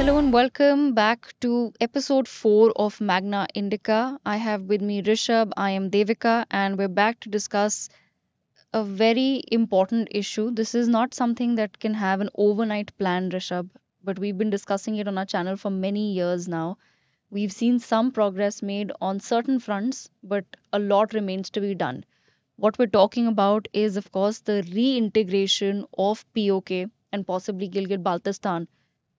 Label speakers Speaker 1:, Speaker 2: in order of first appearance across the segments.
Speaker 1: Hello and welcome back to episode 4 of Magna Indica. I have with me Rishabh, I am Devika, and we're back to discuss a very important issue. This is not something that can have an overnight plan, Rishabh, but we've been discussing it on our channel for many years now. We've seen some progress made on certain fronts, but a lot remains to be done. What we're talking about is, of course, the reintegration of POK and possibly Gilgit Baltistan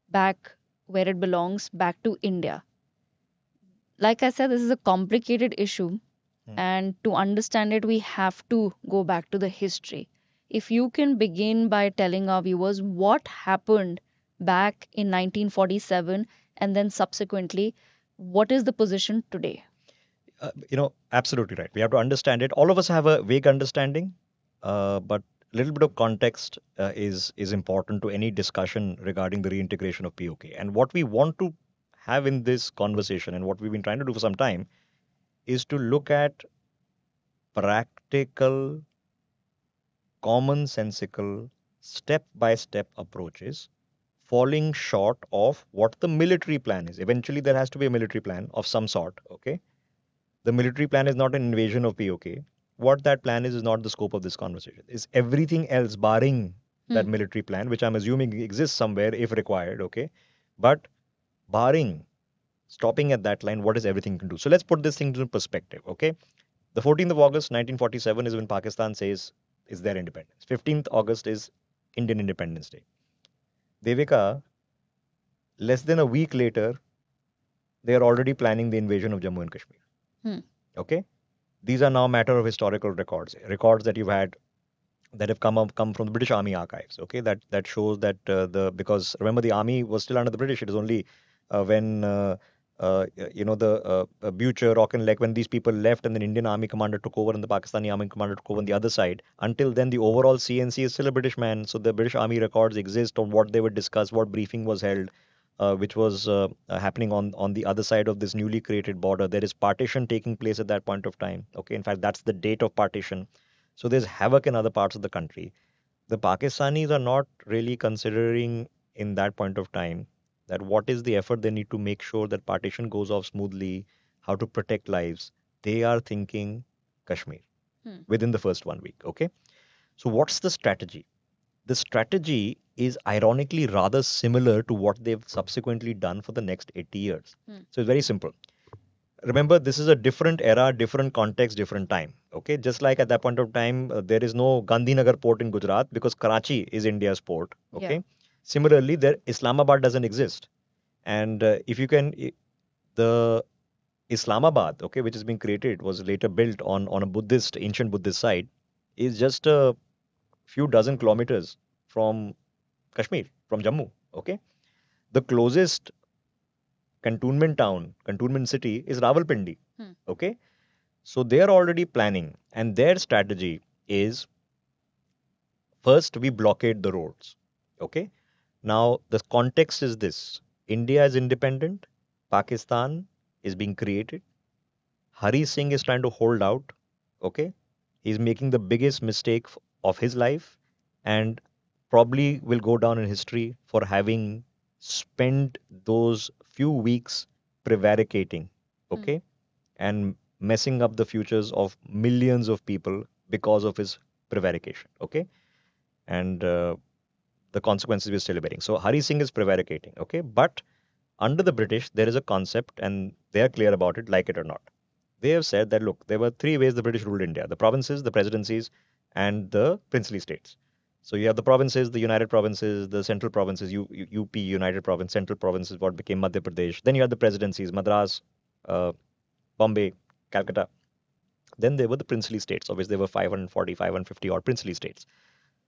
Speaker 1: back where it belongs, back to India. Like I said, this is a complicated issue,
Speaker 2: Hmm.
Speaker 1: and to understand it, we have to go back to the history. If you can begin by telling our viewers what happened back in 1947 and then subsequently, what is the position today?
Speaker 2: Absolutely right. We have to understand it. All of us have a vague understanding, but a little bit of context is important to any discussion regarding the reintegration of POK. And what we want to have in this conversation, and what we've been trying to do for some time, is to look at practical, commonsensical, step-by-step approaches, falling short of what the military plan is. Eventually, there has to be a military plan of some sort. Okay, the military plan is not an invasion of POK. What that plan is not the scope of this conversation. Is everything else barring
Speaker 1: Hmm.
Speaker 2: that military plan, which I'm assuming exists somewhere if required, okay? But barring stopping at that line, what is everything can do? So let's put this thing into perspective, okay? The 14th of August, 1947 is when Pakistan says is their independence. 15th August is Indian Independence Day. Devika, less than a week later, they are already planning the invasion of Jammu and Kashmir.
Speaker 1: Hmm.
Speaker 2: Okay, these are now matter of historical records, records that you've had that have come from the British Army archives. Okay, that shows that the because remember the army was still under the British. It is only when Butcher, Auchinleck, when these people left, and then Indian Army commander took over, and the Pakistani Army commander took over on the other side. Until then, the overall CNC is still a British man. So the British Army records exist on what they were discussed, what briefing was held. Which was happening on the other side of this newly created border. There is partition taking place at that point of time. Okay, in fact, that's the date of partition. So there's havoc in other parts of the country. The Pakistanis are not really considering in that point of time that what is the effort they need to make sure that partition goes off smoothly, how to protect lives. They are thinking Kashmir
Speaker 1: Hmm.
Speaker 2: within the first 1 week. Okay. So what's the strategy? The strategy is ironically rather similar to what they've subsequently done for the next 80 years.
Speaker 1: Hmm.
Speaker 2: So it's very simple. Remember, this is a different era, different context, different time. Okay, just like at that point of time, there is no Gandhinagar port in Gujarat because Karachi is India's port.
Speaker 1: Yeah.
Speaker 2: Okay, similarly, there Islamabad doesn't exist, and if you can, the Islamabad, okay, which has been created, was later built on a Buddhist, ancient Buddhist site, is just a few dozen kilometers from Kashmir, from Jammu. Okay, the closest cantonment city is Rawalpindi.
Speaker 1: Hmm.
Speaker 2: Okay, so they are already planning, and their strategy is first we blockade the roads. Okay. Now, the context is this: India is independent, Pakistan is being created. Hari Singh is trying to hold out. Okay. He's making the biggest mistake of his life and probably will go down in history for having spent those few weeks prevaricating.
Speaker 1: Hmm.
Speaker 2: Okay, and messing up the futures of millions of people because of his prevarication. Okay, and the consequences we're still bearing. So Hari Singh is prevaricating. Okay, but under the British, there is a concept, and they are clear about it, like it or not. They have said that look, there were three ways the British ruled India: the provinces, the presidencies, and the princely states. So you have the provinces, the United Provinces, the central provinces, UP, United Province, central provinces, what became Madhya Pradesh. Then you have the presidencies, Madras, uh, Bombay, Calcutta. Then there were the princely states, of which there were 540, 550 odd princely states.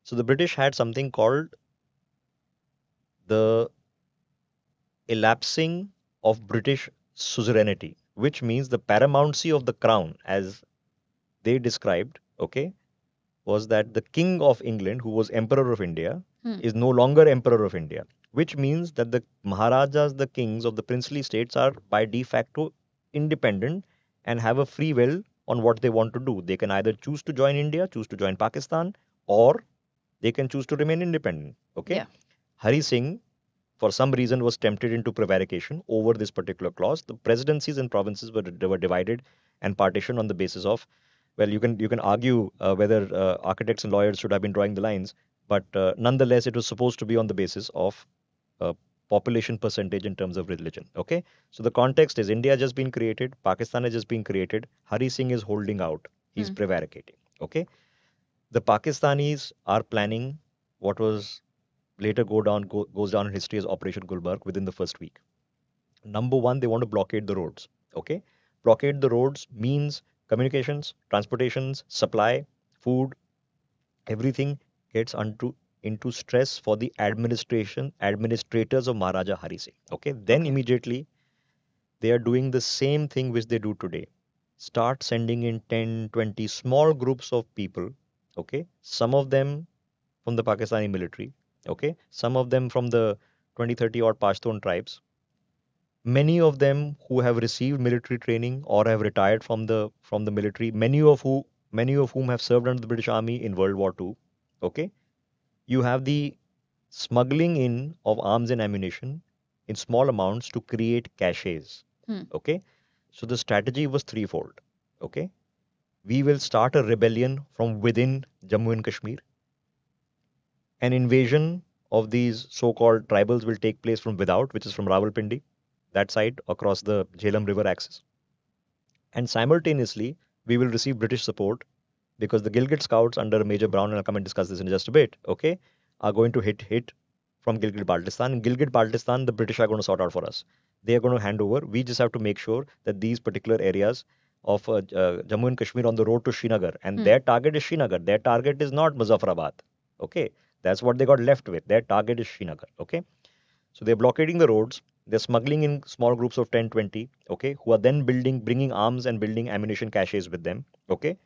Speaker 2: So the British had something called the elapsing of British suzerainty, which means the paramountcy of the crown, as they described, okay, was that the King of England, who was Emperor of India,
Speaker 1: Hmm.
Speaker 2: is no longer Emperor of India, which means that the Maharajas, the kings of the princely states, are by de facto independent and have a free will on what they want to do. They can either choose to join India, choose to join Pakistan, or they can choose to remain independent. Okay.
Speaker 1: Yeah.
Speaker 2: Hari Singh for some reason, was tempted into prevarication over this particular clause. The presidencies and provinces were divided and partitioned on the basis of, well, you can argue whether architects and lawyers should have been drawing the lines, but nonetheless, it was supposed to be on the basis of uh, population percentage in terms of religion. Okay, so the context is India has just been created, Pakistan has just been created. Hari Singh is holding out. He's
Speaker 1: Hmm.
Speaker 2: prevaricating. Okay, the Pakistanis are planning what was later goes down in history as Operation Gulbarg within the first week. Number one, they want to blockade the roads. Okay, blockade the roads means communications, transportations, supply, food, everything gets into stress for the administrators of Maharaja Hari Singh. Okay, then
Speaker 1: Okay.
Speaker 2: immediately they are doing the same thing which they do today. Start sending in 10, 20 small groups of people. Okay, some of them from the Pakistani military. Okay, some of them from the 20, 30 odd Pashtun tribes. Many of them who have received military training or have retired from the military. Many of whom have served under the British Army in World War II. Okay, you have the smuggling in of arms and ammunition in small amounts to create caches.
Speaker 1: Hmm.
Speaker 2: Okay, so the strategy was threefold. Okay, we will start a rebellion from within Jammu and Kashmir. An invasion of these so-called tribals will take place from without, which is from Rawalpindi, that side across the Jhelum River axis. And simultaneously, we will receive British support because the Gilgit Scouts under Major Brown, and I'll come and discuss this in just a bit, okay, are going to hit from Gilgit Baltistan. In Gilgit Baltistan, the British are going to sort out for us. They are going to hand over. We just have to make sure that these particular areas of Jammu and Kashmir on the road to Srinagar, and
Speaker 1: Hmm.
Speaker 2: their target is Srinagar. Their target is not Muzaffarabad. Okay, that's what they got left with. Their target is Srinagar. Okay, so they're blockading the roads. They're smuggling in small groups of 10, 20, okay, who are then bringing arms and building ammunition caches with them. Okay,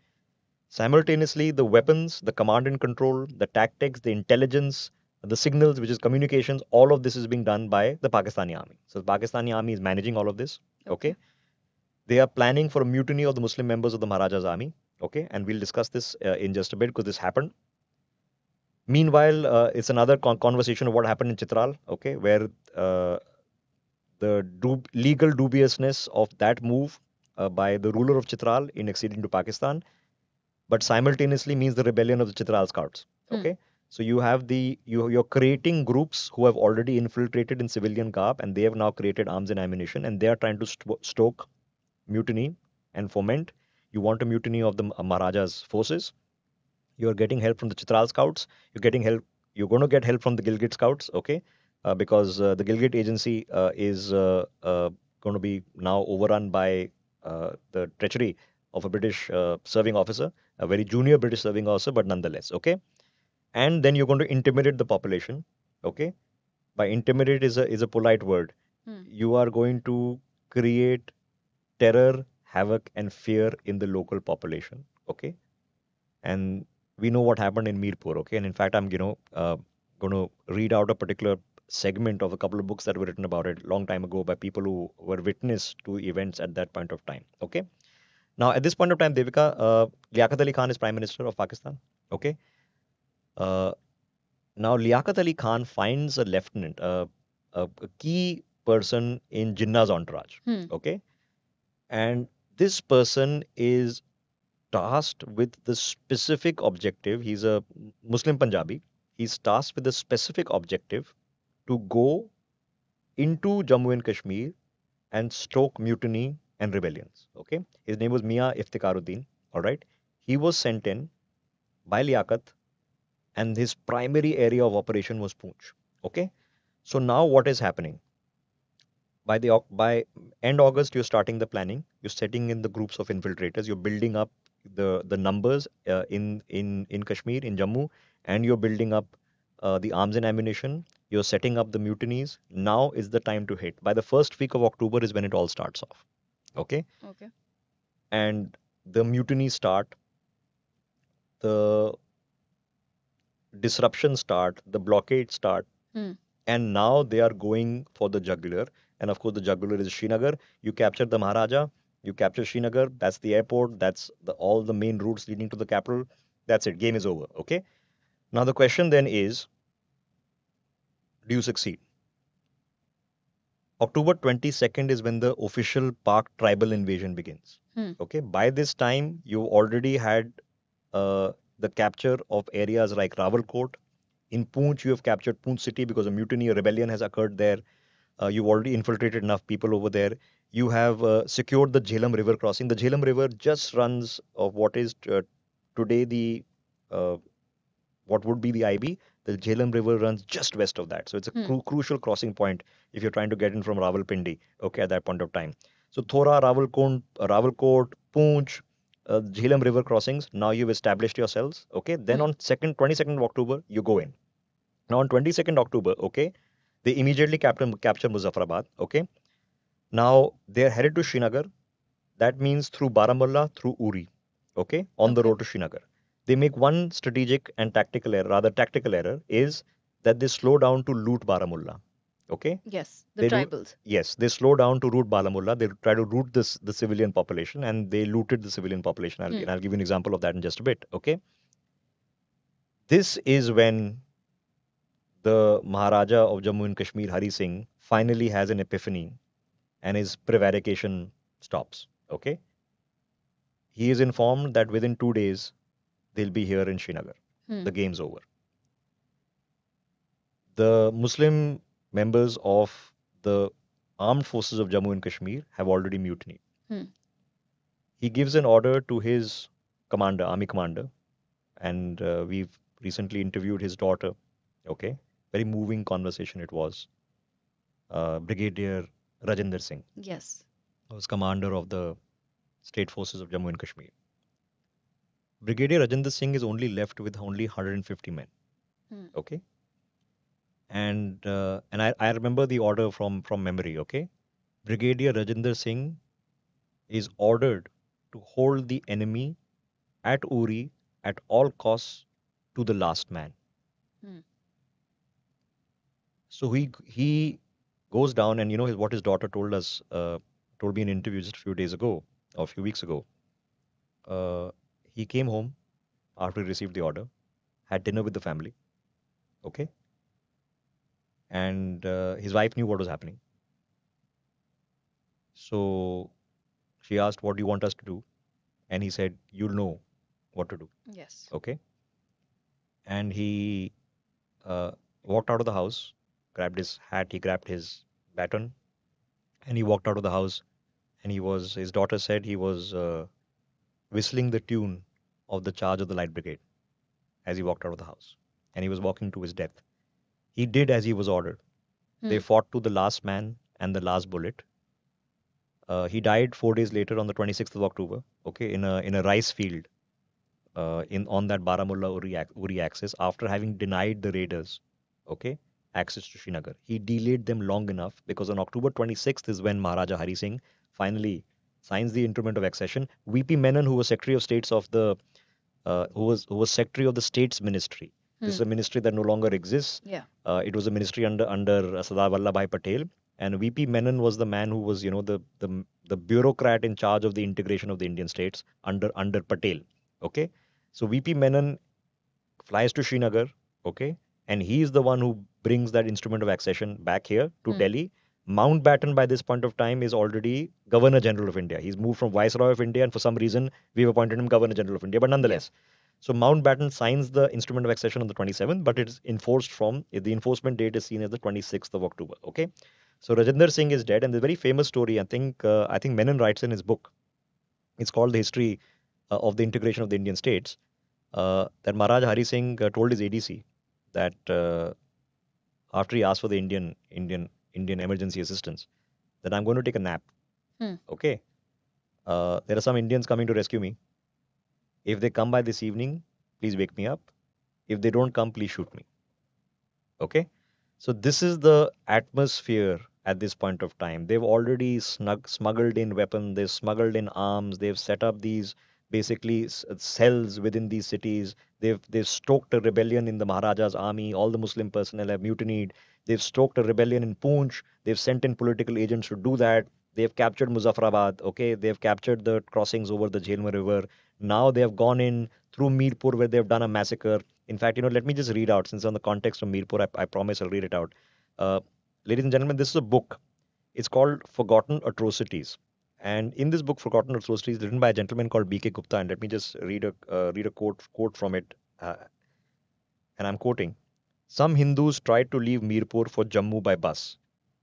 Speaker 2: simultaneously, the weapons, the command and control, the tactics, the intelligence, the signals, which is communications, all of this is being done by the Pakistani army. So the Pakistani army is managing all of this.
Speaker 1: Okay.
Speaker 2: Okay. They are planning for a mutiny of the Muslim members of the Maharaja's army. Okay. And we'll discuss this in just a bit because this happened. Meanwhile, it's another conversation of what happened in Chitral. Okay. Where uh, the legal dubiousness of that move by the ruler of Chitral in acceding to Pakistan, but simultaneously means the rebellion of the Chitral Scouts.
Speaker 1: Hmm.
Speaker 2: Okay, so you have you're creating groups who have already infiltrated in civilian garb, and they have now created arms and ammunition, and they are trying to stoke mutiny and foment. You want a mutiny of the Maharaja's forces. You're getting help from the Chitral Scouts. You're getting help. You're going to get help from the Gilgit Scouts. Okay, because the Gilgit agency is going to be now overrun by the treachery of a British serving officer, a very junior British serving officer, but nonetheless, okay. And then you're going to intimidate the population, okay. By intimidate is a polite word.
Speaker 1: Hmm.
Speaker 2: You are going to create terror, havoc, and fear in the local population, okay. And we know what happened in Mirpur, okay. And in fact, I'm going to read out a particular segment of a couple of books that were written about it long time ago by people who were witness to events at that point of time, okay. Now, at this point of time, Devika, Liaquat Ali Khan is Prime Minister of Pakistan. Okay. Uh, Now, Liaquat Ali Khan finds a lieutenant, a key person in Jinnah's entourage.
Speaker 1: Hmm.
Speaker 2: Okay. And this person is tasked with the specific objective. He's a Muslim Punjabi. He's tasked with the specific objective to go into Jammu and Kashmir and stoke mutiny and rebellions. Okay. His name was Mia Iftikaruddin. All right. He was sent in by Liaquat, and his primary area of operation was Poonch. Okay, so now what is happening? By end August, you're starting the planning. You're setting in the groups of infiltrators. You're building up the numbers in Kashmir, in Jammu, and you're building up the arms and ammunition. You're setting up the mutinies. Now is the time to hit. By the first week of October is when it all starts off. Okay,
Speaker 1: Okay.
Speaker 2: and the mutinies start. The disruptions start. The blockade start.
Speaker 1: Hmm.
Speaker 2: And now they are going for the jugular. And of course, the jugular is Srinagar. You capture the Maharaja, you capture Srinagar. That's the airport. That's all the main routes leading to the capital. That's it. Game is over. Okay. Now the question then is, do you succeed? October 22nd is when the official Pak tribal invasion begins.
Speaker 1: Hmm.
Speaker 2: Okay, by this time, you already had the capture of areas like Rawalkot. In Poonch, you have captured Poonch city because a mutiny, a rebellion has occurred there. You've already infiltrated enough people over there. You have secured the Jhelum River crossing. The Jhelum River just runs of what is today the uh, what would be the IB. The Jhelum River runs just west of that, so it's a
Speaker 1: Hmm.
Speaker 2: crucial crossing point if you're trying to get in from Rawalpindi. Okay, at that point of time. So Thora, Rawalkot, Poonch, Jhelum River crossings. Now you've established yourselves. Okay, then
Speaker 1: Hmm.
Speaker 2: on 22nd of October, you go in. Now on 22nd October, okay, they immediately capture Muzaffarabad. Okay, now they're headed to Srinagar. That means through Baramulla, through Uri, okay, on the
Speaker 1: Okay.
Speaker 2: road to Srinagar. They make one strategic and tactical error, rather tactical error, is that they slow down to loot Baramulla. Okay,
Speaker 1: Yes, the
Speaker 2: they do.
Speaker 1: tribals.
Speaker 2: Yes, they slow down to root Baramulla. They try to root the civilian population, and they looted the civilian population.
Speaker 1: Hmm.
Speaker 2: I'll give you an example of that in just a bit. Okay, this is when the Maharaja of Jammu and Kashmir, Hari Singh, finally has an epiphany, and his prevarication stops. Okay, he is informed that within 2 days they'll be here in Srinagar.
Speaker 1: Hmm.
Speaker 2: The game's over. The Muslim members of the armed forces of Jammu and Kashmir have already mutinied.
Speaker 1: Hmm.
Speaker 2: He gives an order to his commander, army commander, and we've recently interviewed his daughter. Okay, very moving conversation it was. Brigadier Rajinder Singh
Speaker 1: Yes.
Speaker 2: was commander of the state forces of Jammu and Kashmir. Brigadier Rajinder Singh is only left with only 150 men.
Speaker 1: Hmm.
Speaker 2: Okay, and I remember the order from memory. Okay, Brigadier Rajinder Singh is ordered to hold the enemy at Uri at all costs to the last man.
Speaker 1: Hmm.
Speaker 2: So he goes down, and what his daughter told me in an interview just a few days ago or a few weeks ago. Uh, he came home after he received the order, had dinner with the family. Okay, and his wife knew what was happening. So she asked, "What do you want us to do?" And he said, "You'll know what to do."
Speaker 1: Yes.
Speaker 2: Okay, and he uh, walked out of the house, grabbed his hat, he grabbed his baton, and he walked out of the house. And his daughter said he was whistling the tune of the Charge of the Light Brigade as he walked out of the house. And he was walking to his death. He did as he was ordered. They
Speaker 1: Hmm.
Speaker 2: fought to the last man and the last bullet. He died 4 days later on the 26th of October, okay, in a rice field in on that Baramulla Uri axis after having denied the raiders, okay, access to Srinagar. He delayed them long enough because on October 26th is when Maharaja Hari Singh finally signs the instrument of accession. VP Menon, who was Secretary of States of the who was Secretary of the States Ministry. This
Speaker 1: Hmm.
Speaker 2: is a ministry that no longer exists.
Speaker 1: Yeah.
Speaker 2: It was a ministry under Sardar Vallabhbhai Patel, and VP Menon was the man who was, the bureaucrat in charge of the integration of the Indian states under Patel. Okay, so VP Menon flies to Srinagar, okay, and he is the one who brings that instrument of accession back here to
Speaker 1: Hmm.
Speaker 2: Delhi. Mountbatten, by this point of time, is already Governor General of India. He's moved from Viceroy of India, and for some reason, we've appointed him Governor General of India. But
Speaker 1: Yeah.
Speaker 2: nonetheless, so Mountbatten signs the instrument of accession on the 27th, but it's enforced the enforcement date is seen as the 26th of October. Okay, so Rajinder Singh is dead, and the very famous story. I think Menon writes in his book. It's called The History of the Integration of the Indian States. That Maharaj Hari Singh told his ADC that after he asked for the Indian emergency assistance, that I'm going to take a nap.
Speaker 1: Hmm.
Speaker 2: Okay, there are some Indians coming to rescue me. If they come by this evening, please wake me up. If they don't come, please shoot me. Okay, so this is the atmosphere at this point of time. They've already smuggled in weapons, they've smuggled in arms, they've set up these basically cells within these cities. They've stoked a rebellion in the Maharaja's army. All the Muslim personnel have mutinied. They've stoked a rebellion in Poonch. They've sent in political agents to do that. They've captured Muzaffarabad. Okay, they've captured the crossings over the Jhelum River. Now they have gone in through Mirpur where they've done a massacre. In fact, let me just read out, since on the context of Mirpur, I promise I'll read it out. Uh, Ladies and gentlemen, this is a book. It's called Forgotten Atrocities. And in this book, Forgotten Atrocities, written by a gentleman called B.K. Gupta, and let me just read a quote from it, and I'm quoting. Some Hindus tried to leave Mirpur for Jammu by bus.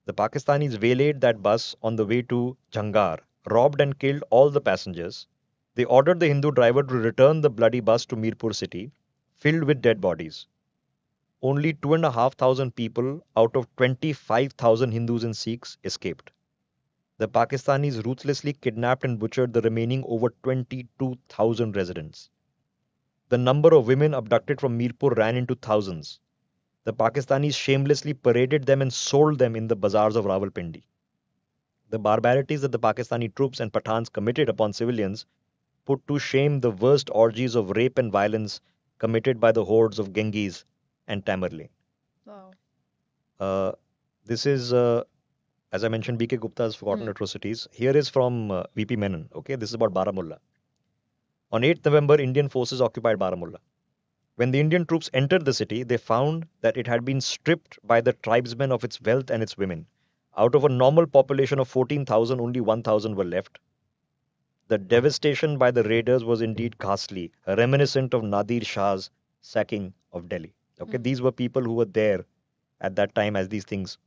Speaker 2: The Pakistanis waylaid that bus on the way to Jangar, robbed and killed all the passengers. They ordered the Hindu driver to return the bloody bus to Mirpur city, filled with dead bodies. Only 2,500 people out of 25,000 Hindus and Sikhs escaped. The Pakistanis ruthlessly kidnapped and butchered the remaining over 22,000 residents. The number of women abducted from Mirpur ran into thousands. The Pakistanis shamelessly paraded them and sold them in the bazaars of Rawalpindi. The barbarities that the Pakistani troops and Pathans committed upon civilians put to shame the worst orgies of rape and violence committed by the hordes of Genghis and Tamerlane.
Speaker 1: Wow.
Speaker 2: Uh, this is, as I mentioned, B.K. Gupta's Forgotten
Speaker 1: Hmm.
Speaker 2: Atrocities. Here is from V.P. Menon. Okay, this is about Baramulla. On 8th November, Indian forces occupied Baramulla. When the Indian troops entered the city, they found that it had been stripped by the tribesmen of its wealth and its women. Out of a normal population of 14,000, only 1,000 were left. The devastation by the raiders was indeed ghastly, reminiscent of Nadir Shah's sacking of Delhi. Okay,
Speaker 1: Hmm.
Speaker 2: these were people who were there at that time as these things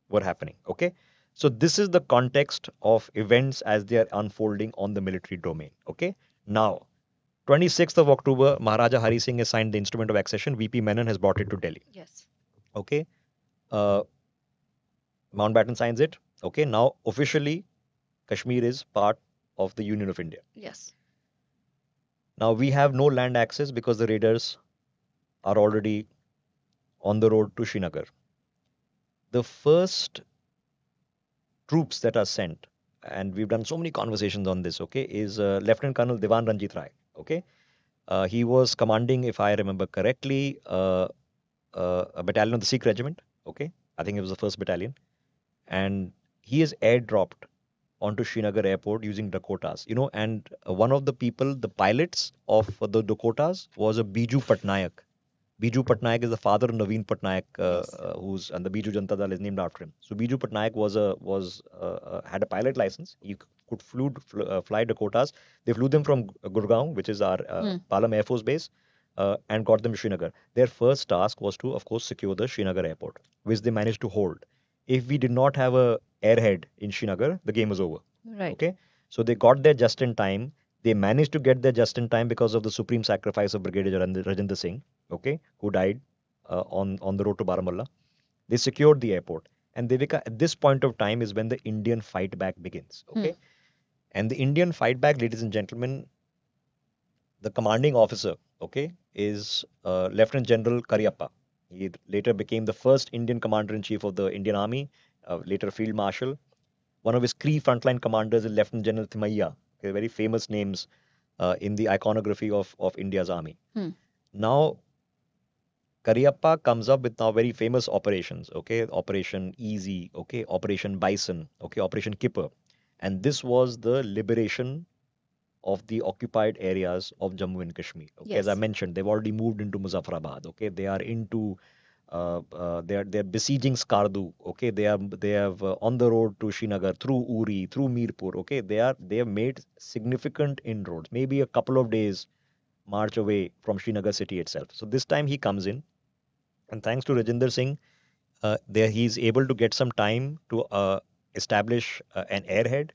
Speaker 2: were happening. Okay, so this is the context of events as they are unfolding on the military domain. Okay, now 26th of October, Maharaja Hari Singh has signed the instrument of accession. VP Menon has brought it to Delhi.
Speaker 1: Yes.
Speaker 2: Okay, uh, Mountbatten signs it. Okay, now officially Kashmir is part of the Union of India.
Speaker 1: Yes.
Speaker 2: Now we have no land access because the raiders are already on the road to Srinagar. The first troops that are sent, and we've done so many conversations on this, okay, is Lieutenant Colonel Diwan Ranjit Rai. Okay, he was commanding, if I remember correctly, a battalion of the Sikh regiment. Okay, I think it was the first battalion, and he is airdropped onto Srinagar airport using Dakotas. You know, and one of the people, the pilots of the Dakotas, was a Biju Patnaik. Biju Patnaik is the father of Naveen Patnaik,
Speaker 1: Yes.
Speaker 2: who's and the Biju Janata Dal is named after him. So Biju Patnaik was had a pilot license. He could fly Dakotas. They flew them from Gurgaon, which is our
Speaker 1: Hmm.
Speaker 2: Palam Air Force base, and got them to Srinagar. Their first task was to, of course, secure the Srinagar airport, which they managed to hold. If we did not have a airhead in Srinagar, the game was over.
Speaker 1: Right.
Speaker 2: Okay, so they got there just in time. They managed to get there just in time because of the supreme sacrifice of Brigadier Rajinder Singh, okay, who died on the road to Baramulla. They secured the airport. And Devika, at this point of time is when the Indian fight back begins.
Speaker 1: Hmm.
Speaker 2: Okay. And the Indian fight back, ladies and gentlemen, the commanding officer, okay, is Lieutenant General Cariappa. He later became the first Indian commander in chief of the Indian Army, later Field Marshal. One of his key frontline commanders is Lieutenant General Thimayya, okay, very famous names in the iconography of India's army.
Speaker 1: Hmm.
Speaker 2: Now, Cariappa comes up with now very famous operations, okay? Operation Easy, okay? Operation Bison, okay? Operation Kipper. And this was the liberation of the occupied areas of Jammu and Kashmir. Okay, as I
Speaker 1: Yes.
Speaker 2: mentioned, they've already moved into Muzaffarabad. Okay, they are into they're besieging Skardu. Okay, they have on the road to Srinagar through Uri, through Mirpur. Okay, they have made significant inroads, maybe a couple of days march away from Srinagar city itself. So this time he comes in, and thanks to Rajinder Singh, there he's able to get some time to establish an airhead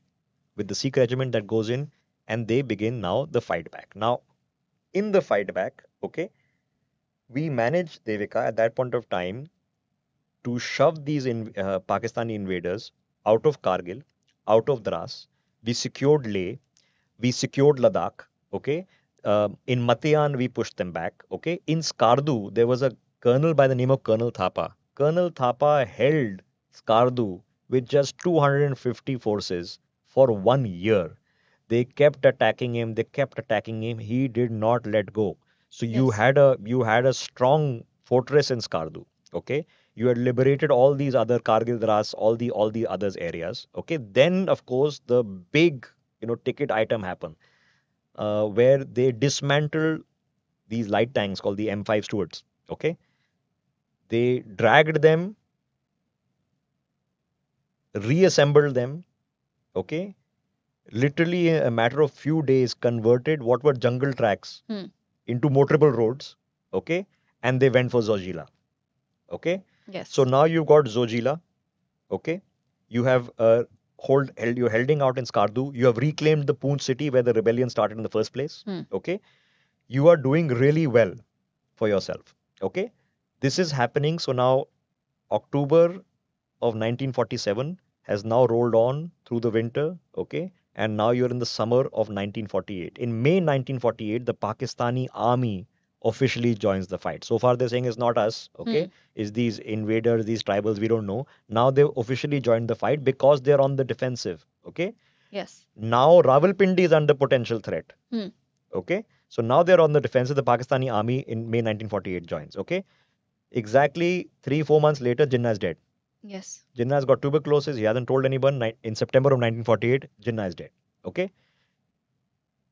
Speaker 2: with the Sikh regiment that goes in, and they begin now the fight back. Now, in the fight back, okay, we managed Devika at that point of time to shove these Pakistani invaders out of Kargil, out of Dras. We secured Leh, we secured Ladakh. Okay, in Matian we pushed them back. Okay, in Skardu there was a colonel by the name of Colonel Thapa. Colonel Thapa held Skardu with just 250 forces for 1 year. They kept attacking him. They kept attacking him. He did not let go. So
Speaker 1: Yes.
Speaker 2: you had a strong fortress in Skardu. Okay, you had liberated all these other Kargil, Dras, all the others areas. Okay, then of course the big ticket item happened where they dismantled these light tanks called the M5 Stuarts. Okay, they dragged them reassembled them, okay? Literally in a matter of few days converted what were jungle tracks
Speaker 1: Hmm.
Speaker 2: into motorable roads, okay? And they went for Zojila, okay? So
Speaker 1: Yes.
Speaker 2: now you've got Zojila, okay? You have you're holding out in Skardu. You have reclaimed the Poonch city where the rebellion started in the first place,
Speaker 1: Hmm.
Speaker 2: okay? You are doing really well for yourself, okay? This is happening. So now October of 1947 has now rolled on through the winter, okay? And now you're in the summer of 1948. In May 1948, the Pakistani army officially joins the fight. So far, they're saying it's not us,
Speaker 1: Hmm.
Speaker 2: okay? It's these invaders, these tribals, we don't know. Now they've officially joined the fight because they're on the defensive, okay?
Speaker 1: Yes.
Speaker 2: Now Rawalpindi is under potential threat,
Speaker 1: Hmm.
Speaker 2: okay? So now they're on the defensive. The Pakistani army in May 1948 joins, okay? Exactly 3, 4 months later, Jinnah is dead.
Speaker 1: Yes.
Speaker 2: Jinnah has got tuberculosis. He hasn't told anyone. In September of 1948, Jinnah is dead. Okay.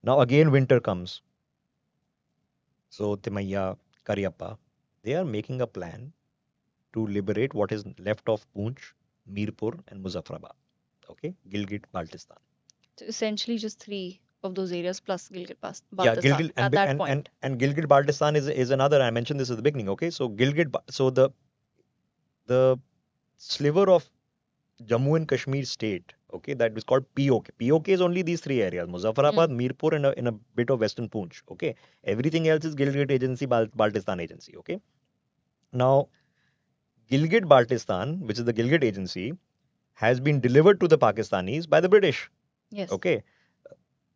Speaker 2: Now again winter comes. So Timaya, Karyappa, they are making a plan to liberate what is left of Poonch, Mirpur, and Muzaffarabad. Okay, Gilgit, Baltistan.
Speaker 1: So essentially, just three of those areas plus
Speaker 2: Yeah,
Speaker 1: Baltistan
Speaker 2: Gilgit
Speaker 1: at
Speaker 2: and
Speaker 1: that
Speaker 2: and and
Speaker 1: point.
Speaker 2: and Gilgit Baltistan is another. I mentioned this at the beginning. Okay, so so the sliver of Jammu and Kashmir state, okay, that is called POK. POK is only these three areas:
Speaker 1: Hmm.
Speaker 2: Muzaffarabad, Mirpur, and in a bit of Western Poonch. Okay, everything else is Gilgit Agency, Baltistan Agency. Okay, now Gilgit Baltistan, which is the Gilgit Agency, has been delivered to the Pakistanis by the British.
Speaker 1: Yes.
Speaker 2: Okay,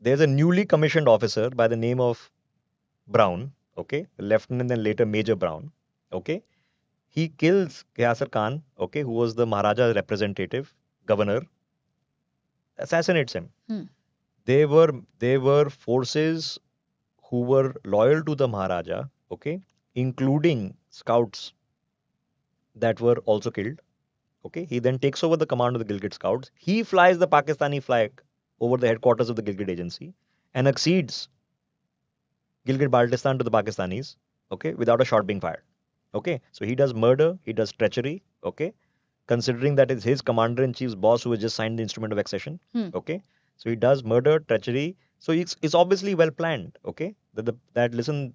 Speaker 2: there's a newly commissioned officer by the name of Brown. Okay, Lieutenant and later Major Brown. Okay, he kills Qiyasar Khan. Okay, who was the Maharaja's representative, governor, assassinates him.
Speaker 1: Hmm.
Speaker 2: They were forces who were loyal to the Maharaja, okay, including scouts that were also killed. Okay, he then takes over the command of the Gilgit Scouts. He flies the Pakistani flag over the headquarters of the Gilgit Agency and accedes Gilgit Baltistan to the Pakistanis, okay, without a shot being fired. Okay, so he does murder, he does treachery, okay, considering that it's his commander in chief's boss who has just signed the instrument of accession.
Speaker 1: Hmm.
Speaker 2: Okay, so he does murder, treachery. So it's obviously well planned. Okay, that listen,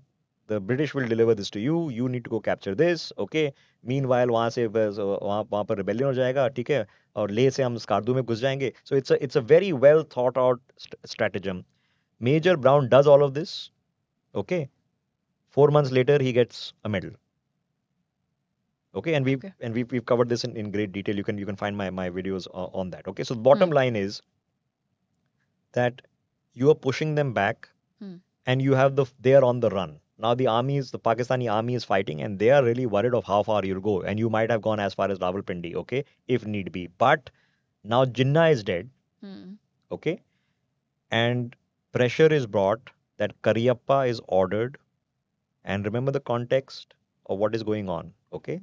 Speaker 2: the British will deliver this to you. You need to go capture this. Okay, meanwhile वहां से बस वहां पर rebellion हो जाएगा, ठीक है, और ले से हम स्कार्दू में घुस जाएंगे. So it's a very well thought out stratagem. Major Brown does all of this. Okay, 4 months later he gets a medal. Okay, and
Speaker 1: Okay.
Speaker 2: we've covered this in great detail. You can find my videos on that. Okay, so the
Speaker 1: Hmm.
Speaker 2: bottom line is that you are pushing them back,
Speaker 1: Hmm.
Speaker 2: and they are on the run. Now the Pakistani army is fighting, and they are really worried of how far you'll go, and you might have gone as far as Rawalpindi, okay, if need be. But now Jinnah is dead,
Speaker 1: Hmm.
Speaker 2: okay, and pressure is brought that Karyappa is ordered, and remember the context of what is going on, okay.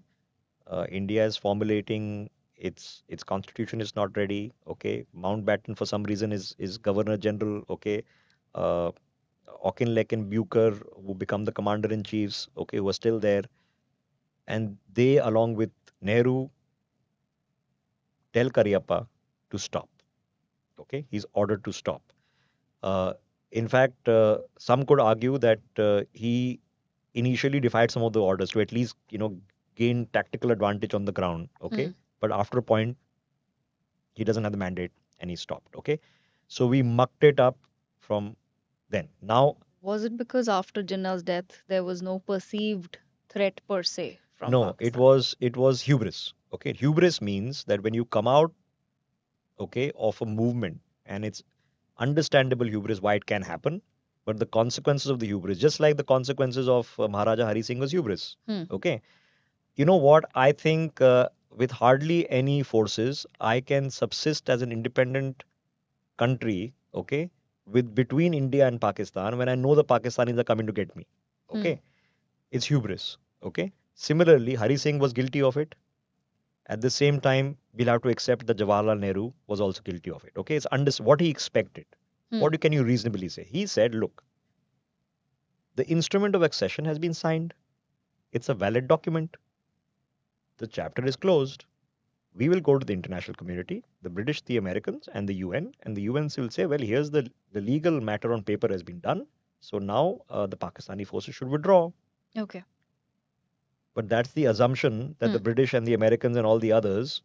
Speaker 2: India is formulating its constitution is not ready. Okay, Mountbatten for some reason is Governor General. Okay, uh, Auchinleck and Bucher who become the commander in chiefs. Okay, who are still there, and they along with Nehru tell Karyappa to stop. Okay, he's ordered to stop. Uh, in fact, some could argue that he initially defied some of the orders to at least gain tactical advantage on the ground.
Speaker 1: Hmm.
Speaker 2: Okay, but after a point he doesn't have the mandate and he stopped. Okay, so we mucked it up from then. Now,
Speaker 1: Was it because after Jinnah's death, there was no perceived threat per se from
Speaker 2: no, it
Speaker 1: Pakistan?
Speaker 2: was it was hubris. Okay, hubris means that when you come out, okay, of a movement, and it's understandable hubris why it can happen, but the consequences of the hubris, just like the consequences of Maharaja Hari Singh was hubris.
Speaker 1: Hmm.
Speaker 2: Okay, you know what? I think with hardly any forces, I can subsist as an independent country, okay, with between India and Pakistan when I know the Pakistanis are coming to get me.
Speaker 1: Hmm.
Speaker 2: Okay, it's hubris. Okay. Similarly, Hari Singh was guilty of it. At the same time, we'll have to accept that Jawaharlal Nehru was also guilty of it. Okay, it's what he expected.
Speaker 1: Hmm.
Speaker 2: What can you reasonably say? He said, look, the instrument of accession has been signed. It's a valid document. The chapter is closed. We will go to the international community, the British, the Americans, and the UN, and the UN will say, well, here's the legal matter on paper has been done. So now the Pakistani forces should withdraw.
Speaker 1: Okay.
Speaker 2: But that's the assumption that the
Speaker 1: Hmm.
Speaker 2: British and the Americans and all the others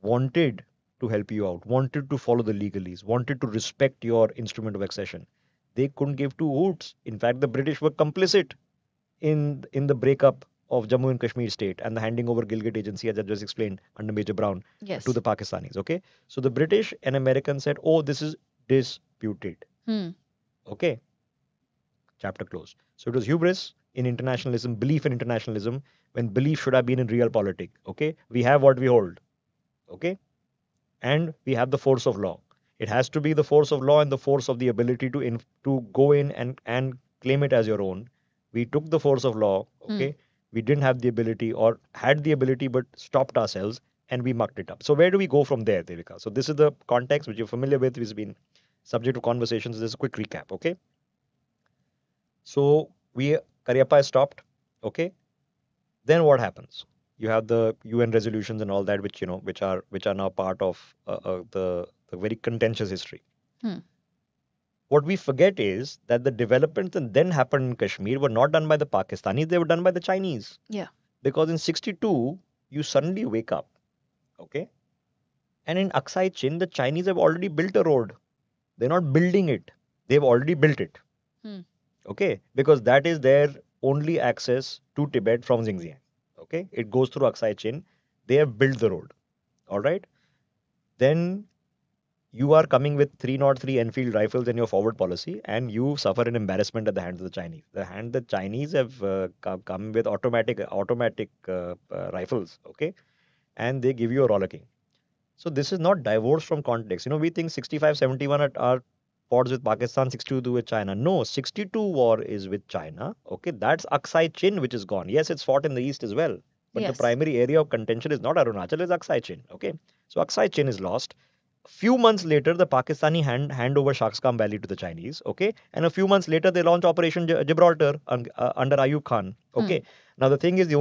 Speaker 2: wanted to help you out, wanted to follow the legalese, wanted to respect your instrument of accession. They couldn't give two hoots. In fact, the British were complicit in the breakup of Jammu and Kashmir state and the handing over Gilgit agency, as I just explained under Major Brown, to
Speaker 1: Yes.
Speaker 2: the Pakistanis. Okay, so the British and Americans said, "Oh, this is disputed."
Speaker 1: Hmm.
Speaker 2: Okay, chapter closed. So it was hubris in internationalism, belief in internationalism, when belief should have been in realpolitik. Okay, we have what we hold. Okay, and we have the force of law. It has to be the force of law and the force of the ability to go in and claim it as your own. We took the force of law,
Speaker 1: Hmm.
Speaker 2: okay? We didn't have the ability or had the ability but stopped ourselves and we mucked it up. So where do we go from there, Devika? So this is the context which you're familiar with, which has been subject to conversations. This is a quick recap, okay? So we Cariappa is stopped, okay? Then what happens? You have the UN resolutions and all that, which which are now part of the very contentious history.
Speaker 1: Hmm.
Speaker 2: What we forget is that the developments that then happened in Kashmir were not done by the Pakistanis; they were done by the Chinese.
Speaker 1: Yeah.
Speaker 2: Because in '62, you suddenly wake up, okay, and in Aksai Chin, the Chinese have already built a road. They're not building it; they've already built it,
Speaker 1: Hmm.
Speaker 2: okay, because that is their only access to Tibet from Xinjiang. Okay, it goes through Aksai Chin. They have built the road. All right. Then you are coming with 303 Enfield rifles in your forward policy, and you suffer an embarrassment at the hands of the Chinese. The Chinese have come with automatic rifles, okay, and they give you a rollicking. So this is not divorced from context. We think 65, 71 are wars with Pakistan, 62 with China. No, 62 war is with China. Okay, that's Aksai Chin, which is gone. Yes, it's fought in the east as well, but the
Speaker 1: Yes.
Speaker 2: primary area of contention is not Arunachal, it's Aksai Chin. Okay, so Aksai Chin is lost. Few months later, the Pakistani hand over Shaksgam Valley to the Chinese. Okay, and a few months later, they launch Operation Gibraltar under Ayub Khan.
Speaker 1: Hmm.
Speaker 2: Okay, now the thing is, the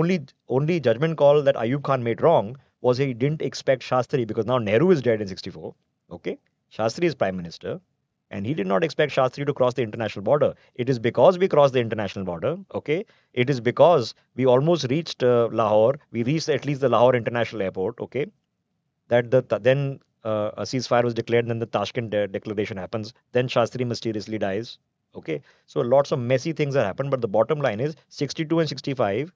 Speaker 2: only judgment call that Ayub Khan made wrong was he didn't expect Shastri, because now Nehru is dead in '64. Okay, Shastri is prime minister, and he did not expect Shastri to cross the international border. It is because we crossed the international border. Okay, it is because we almost reached Lahore. We reached at least the Lahore International Airport. Okay, that then a ceasefire was declared, then the Tashkent declaration happens, then Shastri mysteriously dies. Okay, so lots of messy things have happened, but the bottom line is 62 and 65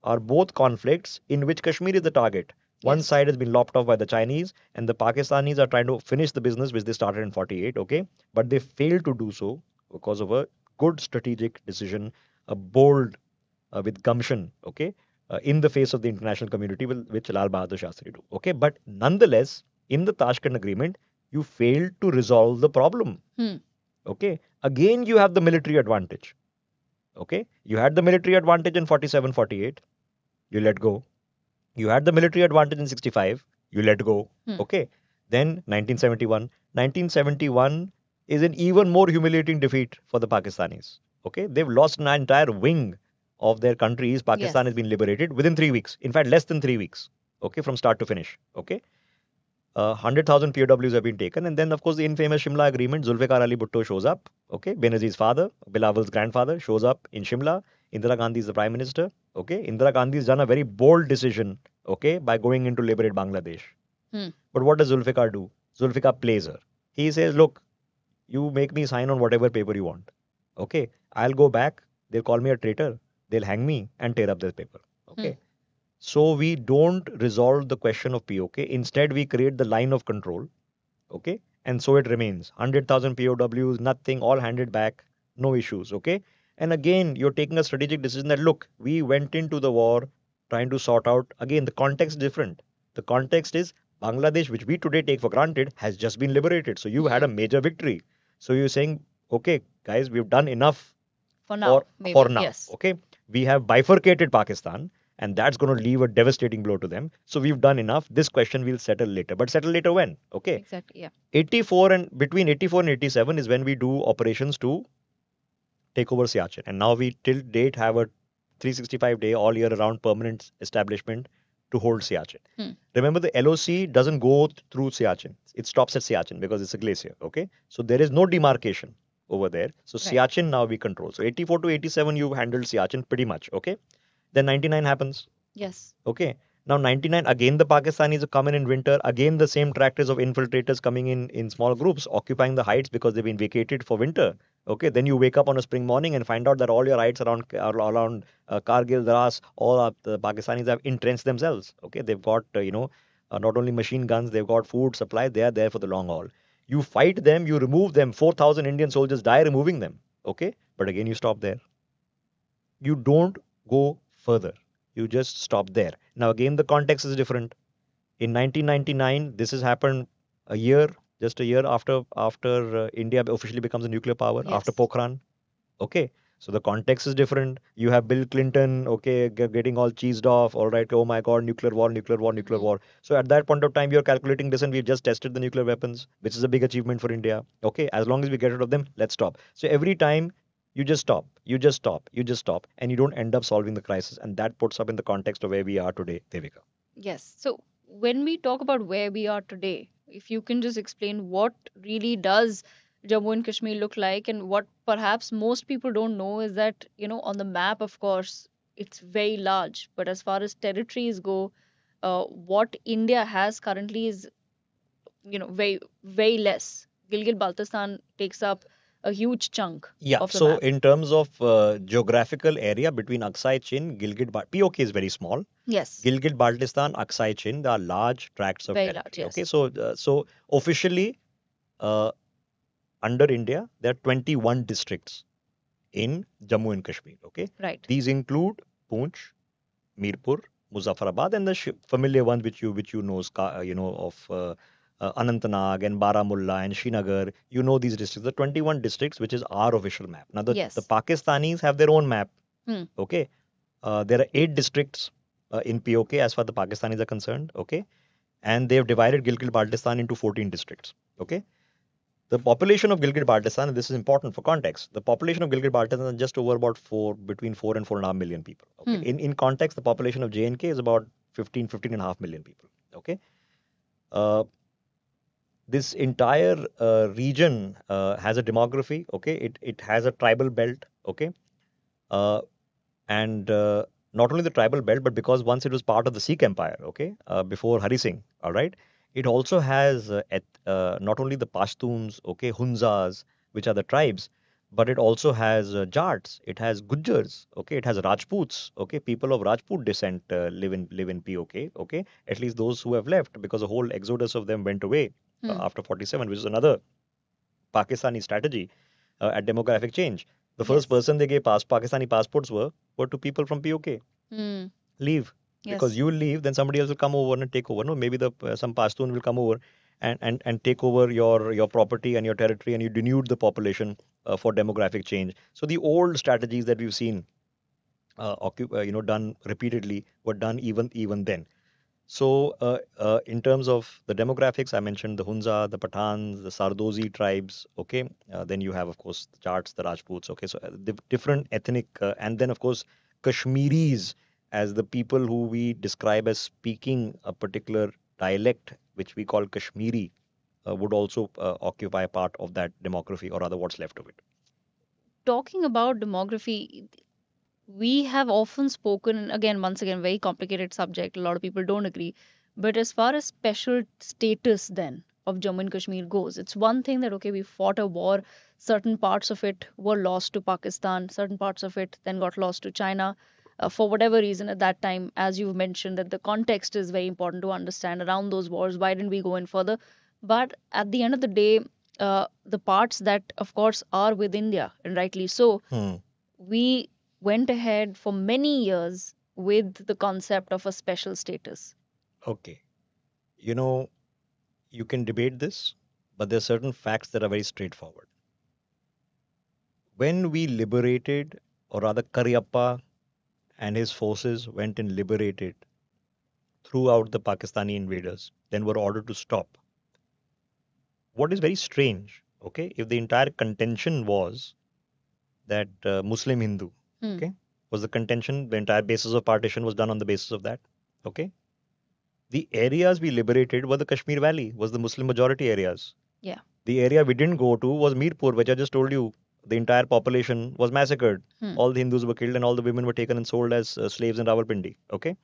Speaker 2: are both conflicts in which Kashmir is the target. One
Speaker 1: Yes.
Speaker 2: side has been lopped off by the Chinese, and the Pakistanis are trying to finish the business which they started in 48. Okay, but they failed to do so because of a good strategic decision, a bold with gumption, okay, in the face of the international community, which Lal Bahadur Shastri do. Okay, but nonetheless, in the Tashkent Agreement, you failed to resolve the problem.
Speaker 1: Hmm.
Speaker 2: Okay, again, you have the military advantage. Okay, you had the military advantage in 47, 48, you let go. You had the military advantage in 65, you let go.
Speaker 1: Hmm.
Speaker 2: Okay, then 1971. 1971 is an even more humiliating defeat for the Pakistanis. Okay, they've lost an entire wing of their countries.
Speaker 1: Yes.
Speaker 2: Pakistan has been liberated within 3 weeks. In fact, less than 3 weeks. Okay, from start to finish. Okay, 100,000 POWs have been taken, and then of course the infamous Shimla Agreement. Zulfikar Ali Bhutto shows up. Okay, Benazir's father, Bilawal's grandfather, shows up in Shimla. Indira Gandhi is the prime minister. Okay, Indira Gandhi has done a very bold decision. Okay, by going in to liberate Bangladesh.
Speaker 1: Hmm.
Speaker 2: But what does Zulfikar do? Zulfikar plays her. He says, "Look, you make me sign on whatever paper you want. Okay, I'll go back. They'll call me a traitor. They'll hang me and tear up this paper."
Speaker 1: Hmm.
Speaker 2: Okay. So we don't resolve the question of POK. Instead, we create the line of control. Okay. And so it remains 100,000 POWs, nothing, all handed back, no issues. Okay. And again, you're taking a strategic decision that, look, we went into the war trying to sort out. Again, the context is different. The context is Bangladesh, which we today take for granted, has just been liberated. So you had a
Speaker 1: Hmm.
Speaker 2: major victory. So you're saying, okay, guys, we've done enough
Speaker 1: For
Speaker 2: for
Speaker 1: now,
Speaker 2: for
Speaker 1: maybe.
Speaker 2: now.
Speaker 1: Yes.
Speaker 2: Okay, we have bifurcated Pakistan, and that's going to leave a devastating blow to them. So we've done enough. This question we'll settle later, but settle later when? Okay,
Speaker 1: Exactly. Yeah.
Speaker 2: 84 and between 84 and 87 is when we do operations to take over Siachen, and now we till date have a 365-day all year around permanent establishment to hold Siachen.
Speaker 1: Hmm.
Speaker 2: Remember, the LOC doesn't go through Siachen. It stops at Siachen because it's a glacier. Okay, so there is no demarcation over there. So
Speaker 1: Right.
Speaker 2: Siachen now we control. So 84 to 87, you handled Siachen pretty much. Okay, then 99 happens.
Speaker 1: Yes.
Speaker 2: Okay. Now 99 again the Pakistanis are coming in winter. Again the same tractors of infiltrators coming in small groups, occupying the heights because they've been vacated for winter. Okay. Then you wake up on a spring morning and find out that all your heights around Kargil, Dras, all of the Pakistanis have entrenched themselves. Okay. They've got not only machine guns, they've got food supply. They are there for the long haul. You fight them, you remove them. 4,000 Indian soldiers die removing them. Okay. But again you stop there. You don't go further. You just stop there. Now, again, the context is different. In 1999, this has happened a year, just a year after India officially becomes a nuclear power after
Speaker 1: Yes.
Speaker 2: Pokhran. Okay, so the context is different. You have Bill Clinton, okay, getting all cheesed off. All right, oh my God, nuclear war, nuclear war, nuclear
Speaker 1: Hmm.
Speaker 2: war. So at that point of time, you're calculating this, and we've just tested the nuclear weapons, which is a big achievement for India. Okay, as long as we get rid of them, let's stop. So every time you just stop, you just stop, you just stop, and you don't end up solving the crisis. And that puts up in the context of where we are today, Devika.
Speaker 1: Yes. So when we talk about where we are today, if you can just explain what really does Jammu and Kashmir look like, and what perhaps most people don't know is that, on the map, of course, it's very large, but as far as territories go, what India has currently is, very, very less. Gilgit-Baltistan takes up a huge chunk
Speaker 2: Yeah,
Speaker 1: of the
Speaker 2: so
Speaker 1: map.
Speaker 2: in terms of geographical area between Aksai Chin, POK is very small.
Speaker 1: Yes,
Speaker 2: Gilgit-Baltistan, Aksai Chin, there are large tracts of
Speaker 1: very large,
Speaker 2: territory. Okay,
Speaker 1: yes.
Speaker 2: so officially uh, under India, there are 21 districts in Jammu and Kashmir. Okay,
Speaker 1: Right.
Speaker 2: these include Poonch, Mirpur, Muzaffarabad, and the familiar ones which you know, of Anantnag and Baramulla and Srinagar. You know these districts. The 21 districts, which is our official map. Now the
Speaker 1: Yes.
Speaker 2: Pakistanis have their own map.
Speaker 1: Hmm.
Speaker 2: Okay, there are 8 districts in POK as far the Pakistanis are concerned. Okay, and they have divided Gilgit-Baltistan into 14 districts. Okay, the population of Gilgit-Baltistan, and this is important for context, the population of Gilgit-Baltistan is just over about between 4 and 4.5 million people. Okay,
Speaker 1: Hmm.
Speaker 2: in context, the population of J&K is about 15.5 million people. Okay, uh, this entire region has a demography. Okay, it has a tribal belt. Okay, uh, and not only the tribal belt, but because once it was part of the Sikh Empire, okay, before Hari Singh, all right, it also has not only the Pashtuns, okay, Hunzas, which are the tribes, but it also has Jats, it has Gujjars, okay, it has Rajputs, okay, people of Rajput descent live in POK, okay, at least those who have left because a whole exodus of them went away
Speaker 1: Hmm.
Speaker 2: after 47, which is another Pakistani strategy at demographic change. The first
Speaker 1: Yes.
Speaker 2: person they gave Pakistani passports were to people from POK.
Speaker 1: Hmm.
Speaker 2: Leave because
Speaker 1: Yes.
Speaker 2: you will leave, then somebody else will come over and take over. No, maybe the some Pashtun will come over and take over your property and your territory, and you denude the population for demographic change. So the old strategies that we've seen, done repeatedly, were done even then. So, in terms of the demographics, I mentioned the Hunza, the Pathans, the Sardozi tribes. Okay, then you have, of course, the Jats, the Rajputs. Okay, so different ethnic, and then of course Kashmiris as the people who we describe as speaking a particular dialect, which we call Kashmiri, would also occupy a part of that demography, or rather, what's left of it.
Speaker 1: Talking about demography, we have often spoken, and again, once again, very complicated subject. A lot of people don't agree. But as far as special status then of Jammu and Kashmir goes, it's one thing that, okay, we fought a war, certain parts of it were lost to Pakistan, certain parts of it then got lost to China. For whatever reason at that time, as you've mentioned, that the context is very important to understand around those wars. Why didn't we go in further? But at the end of the day, the parts that, of course, are with India, and rightly so,
Speaker 2: Hmm.
Speaker 1: we went ahead for many years with the concept of a special status.
Speaker 2: Okay. You know, you can debate this, but there are certain facts that are very straightforward. When we liberated, or rather Karyappa and his forces went and liberated throughout the Pakistani invaders, then were ordered to stop. What is very strange, okay, if the entire contention was that Muslim Hindu,
Speaker 1: Hmm.
Speaker 2: okay, was the contention, the entire basis of partition was done on the basis of that, okay. The areas we liberated were the Kashmir Valley, was the Muslim majority areas.
Speaker 1: Yeah.
Speaker 2: The area we didn't go to was Mirpur, which I just told you. The entire population was massacred.
Speaker 1: Hmm.
Speaker 2: All the Hindus were killed and all the women were taken and sold as slaves in Rawalpindi. Okay.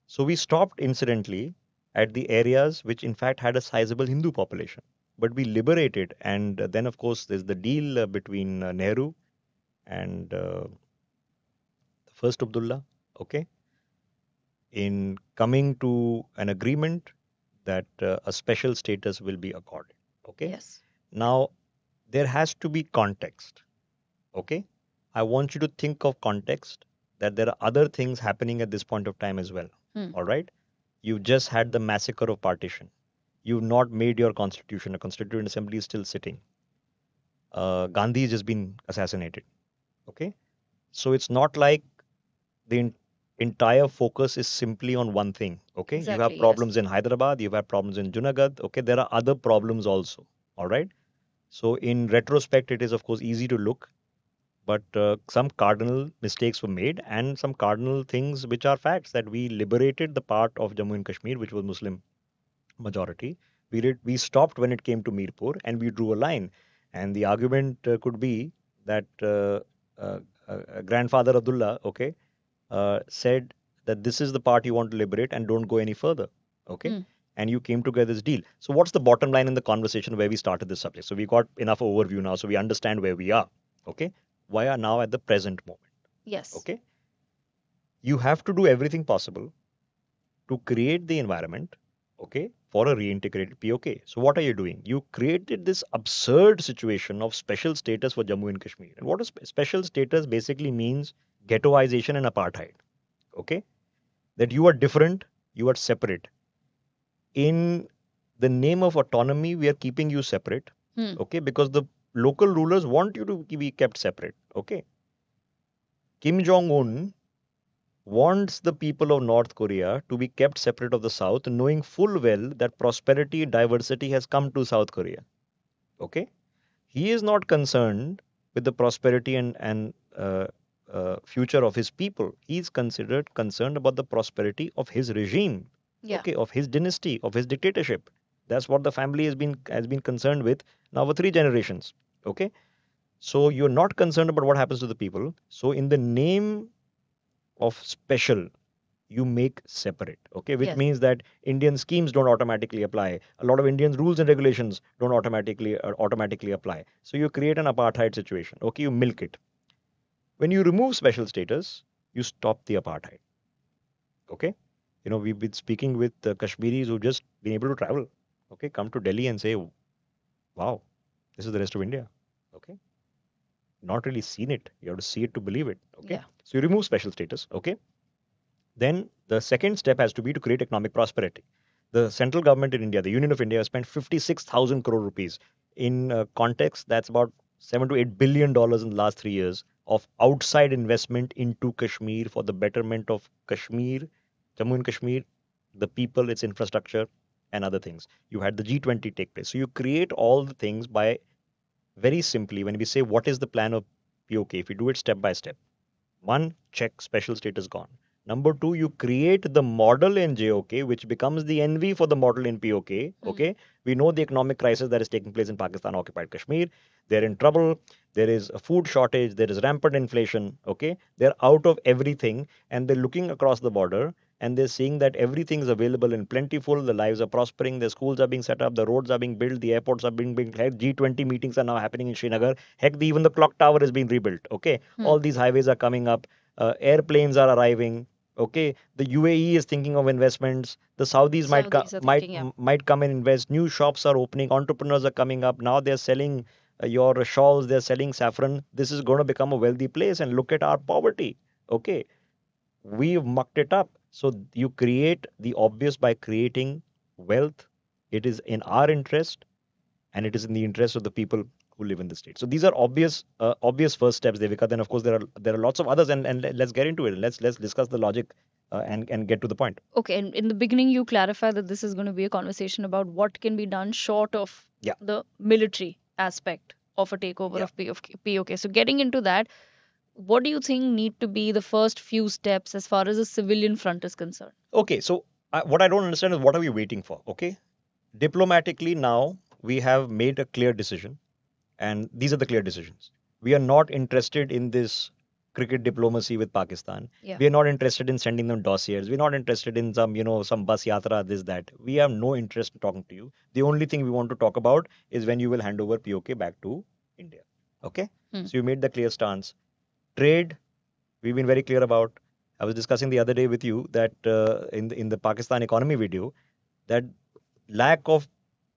Speaker 2: So we stopped incidentally at the areas which in fact had a sizable Hindu population. But we liberated. And then, of course, there's the deal between Nehru and the first Abdullah. Okay. In coming to an agreement that a special status will be accorded. Okay.
Speaker 1: Yes.
Speaker 2: Now, there has to be context. Okay. I want you to think of context that there are other things happening at this point of time as well.
Speaker 1: Hmm.
Speaker 2: All right. You've just had the massacre of partition. You've not made your constitution. A constituent assembly is still sitting. Gandhi has just been assassinated. Okay. So it's not like the entire focus is simply on one thing. Okay. You have
Speaker 1: Exactly. Yes.
Speaker 2: problems in Hyderabad. You have problems in Junagadh. Okay. There are other problems also. All right. So in retrospect, it is of course easy to look, but some cardinal mistakes were made and some cardinal things which are facts that we liberated the part of Jammu and Kashmir which was Muslim majority. We stopped when it came to Mirpur and we drew a line. And the argument could be that grandfather Abdullah, okay, said that this is the part you want to liberate and don't go any further. Okay.
Speaker 1: Hmm.
Speaker 2: And you came to get this deal. So, what's the bottom line in the conversation where we started this subject? So, we got enough overview now, so we understand where we are. Okay. Why are now at the present moment?
Speaker 1: Yes.
Speaker 2: Okay. You have to do everything possible to create the environment, okay, for a reintegrated POK. So, what are you doing? You created this absurd situation of special status for Jammu and Kashmir. And what is special status basically means ghettoization and apartheid. Okay. That you are different, you are separate. In the name of autonomy, we are keeping you separate,
Speaker 1: Hmm.
Speaker 2: okay, because the local rulers want you to be kept separate, okay. Kim Jong Un wants the people of North Korea to be kept separate of the South, knowing full well that prosperity, diversity has come to South Korea, okay. He is not concerned with the prosperity and future of his people. He is considered concerned about the prosperity of his regime,
Speaker 1: Yeah.
Speaker 2: okay, of his dynasty, of his dictatorship. That's what the family has been concerned with now for 3 generations. Okay, so you're not concerned about what happens to the people. So in the name of special, you make separate. Okay, which
Speaker 1: Yes.
Speaker 2: means that Indian schemes don't automatically apply. A lot of Indian rules and regulations don't automatically apply. So you create an apartheid situation. Okay, you milk it. When you remove special status, you stop the apartheid. Okay, we've been speaking with Kashmiris who've just been able to travel. Okay, come to Delhi and say, wow, this is the rest of India. Okay, not really seen it. You have to see it to believe it. Okay,
Speaker 1: Yeah.
Speaker 2: so you remove special status. Okay, then the second step has to be to create economic prosperity. The central government in India, the Union of India, has spent 56,000 crore rupees. In context, that's about $7 to $8 billion in the last 3 years of outside investment into Kashmir for the betterment of Kashmir, Jammu and Kashmir, the people, its infrastructure, and other things. You had the G20 take place. So you create all the things by very simply when we say what is the plan of POK, if you do it step by step. One, check special status gone. Number two, you create the model in JOK, which becomes the envy for the model in POK.
Speaker 1: Hmm.
Speaker 2: Okay, we know the economic crisis that is taking place in Pakistan occupied Kashmir. They're in trouble. There is a food shortage. There is rampant inflation. Okay, they're out of everything, and they're looking across the border and they're seeing that everything is available and plentiful. The lives are prospering. The schools are being set up. The roads are being built. The airports are being built. Heck, G20 meetings are now happening in Srinagar. Heck, even the clock tower is being rebuilt. Okay,
Speaker 1: Hmm.
Speaker 2: all these highways are coming up. Airplanes are arriving. Okay, the UAE is thinking of investments. The Saudis might
Speaker 1: Saudis are thinking, yeah.
Speaker 2: might come and invest. New shops are opening. Entrepreneurs are coming up. Now they're selling your shawls. They're selling saffron. This is going to become a wealthy place. And look at our poverty. Okay, we've mucked it up. So you create the obvious by creating wealth. It is in our interest, and it is in the interest of the people who live in the state. So these are obvious first steps, Devika. Then of course there are lots of others, and let's get into it. Let's discuss the logic and get to the point.
Speaker 1: Okay, and in the beginning, you clarify that this is going to be a conversation about what can be done short of
Speaker 2: Yeah,
Speaker 1: the military aspect of a takeover
Speaker 2: yeah.
Speaker 1: of POK. So, getting into that, what do you think need to be the first few steps as far as the civilian front is concerned?
Speaker 2: Okay, so what I don't understand is what are we waiting for? Okay, diplomatically now we have made a clear decision, and these are the clear decisions. We are not interested in this cricket diplomacy with Pakistan.
Speaker 1: Yeah.
Speaker 2: We are not interested in sending them dossiers. We're not interested in some, some bus yatra, this, that. We have no interest in talking to you. The only thing we want to talk about is when you will hand over POK back to India. Okay?
Speaker 1: Hmm.
Speaker 2: So you made the clear stance. Trade, we've been very clear about. I was discussing the other day with you that in the Pakistan economy video, that lack of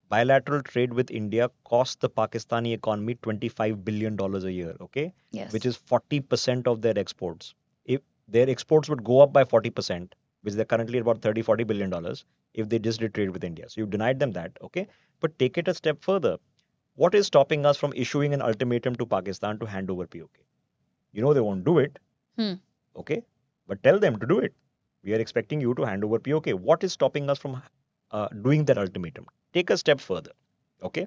Speaker 2: bilateral trade with India costs the Pakistani economy $25 billion a year, okay? Which
Speaker 1: Yes.
Speaker 2: is 40% of their exports. If their exports would go up by 40%, which they're currently at about 30, $40 billion, if they just did trade with India. So you've denied them that, okay? But take it a step further. What is stopping us from issuing an ultimatum to Pakistan to hand over POK? You know they won't do it,
Speaker 1: Hmm.
Speaker 2: okay? But tell them to do it. We are expecting you to hand over POK. What is stopping us from doing that ultimatum? Take a step further, okay?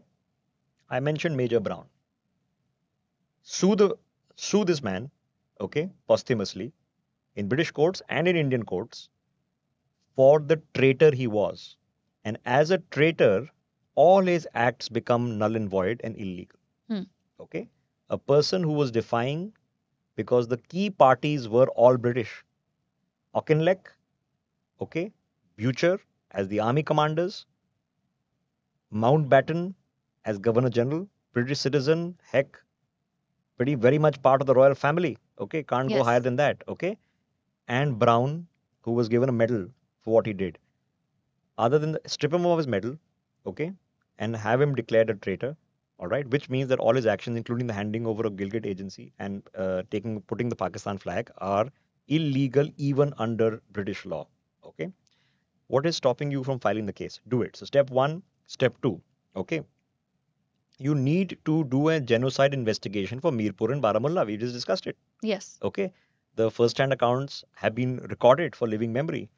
Speaker 2: I mentioned Major Brown. Sue the sue this man, okay, posthumously in British courts and in Indian courts for the traitor he was. And as a traitor, all his acts become null and void and illegal.
Speaker 1: Hmm.
Speaker 2: Okay? A person who was defying because the key parties were all British. Auchinleck, okay, Butcher as the army commanders, Mountbatten as Governor General, British citizen, heck, pretty very much part of the royal family. Okay, can't go higher
Speaker 1: Yes.
Speaker 2: than that. Okay, and Brown, who was given a medal for what he did. Other than strip him of his medal, okay, and have him declared a traitor. All right, which means that all his actions, including the handing over of Gilgit agency and putting the Pakistan flag, are illegal even under British law. Okay, what is stopping you from filing the case? Do it. So step one, step two. Okay, you need to do a genocide investigation for Mirpur and Baramulla. We just discussed it.
Speaker 1: Yes.
Speaker 2: Okay, the first-hand accounts have been recorded for living memory.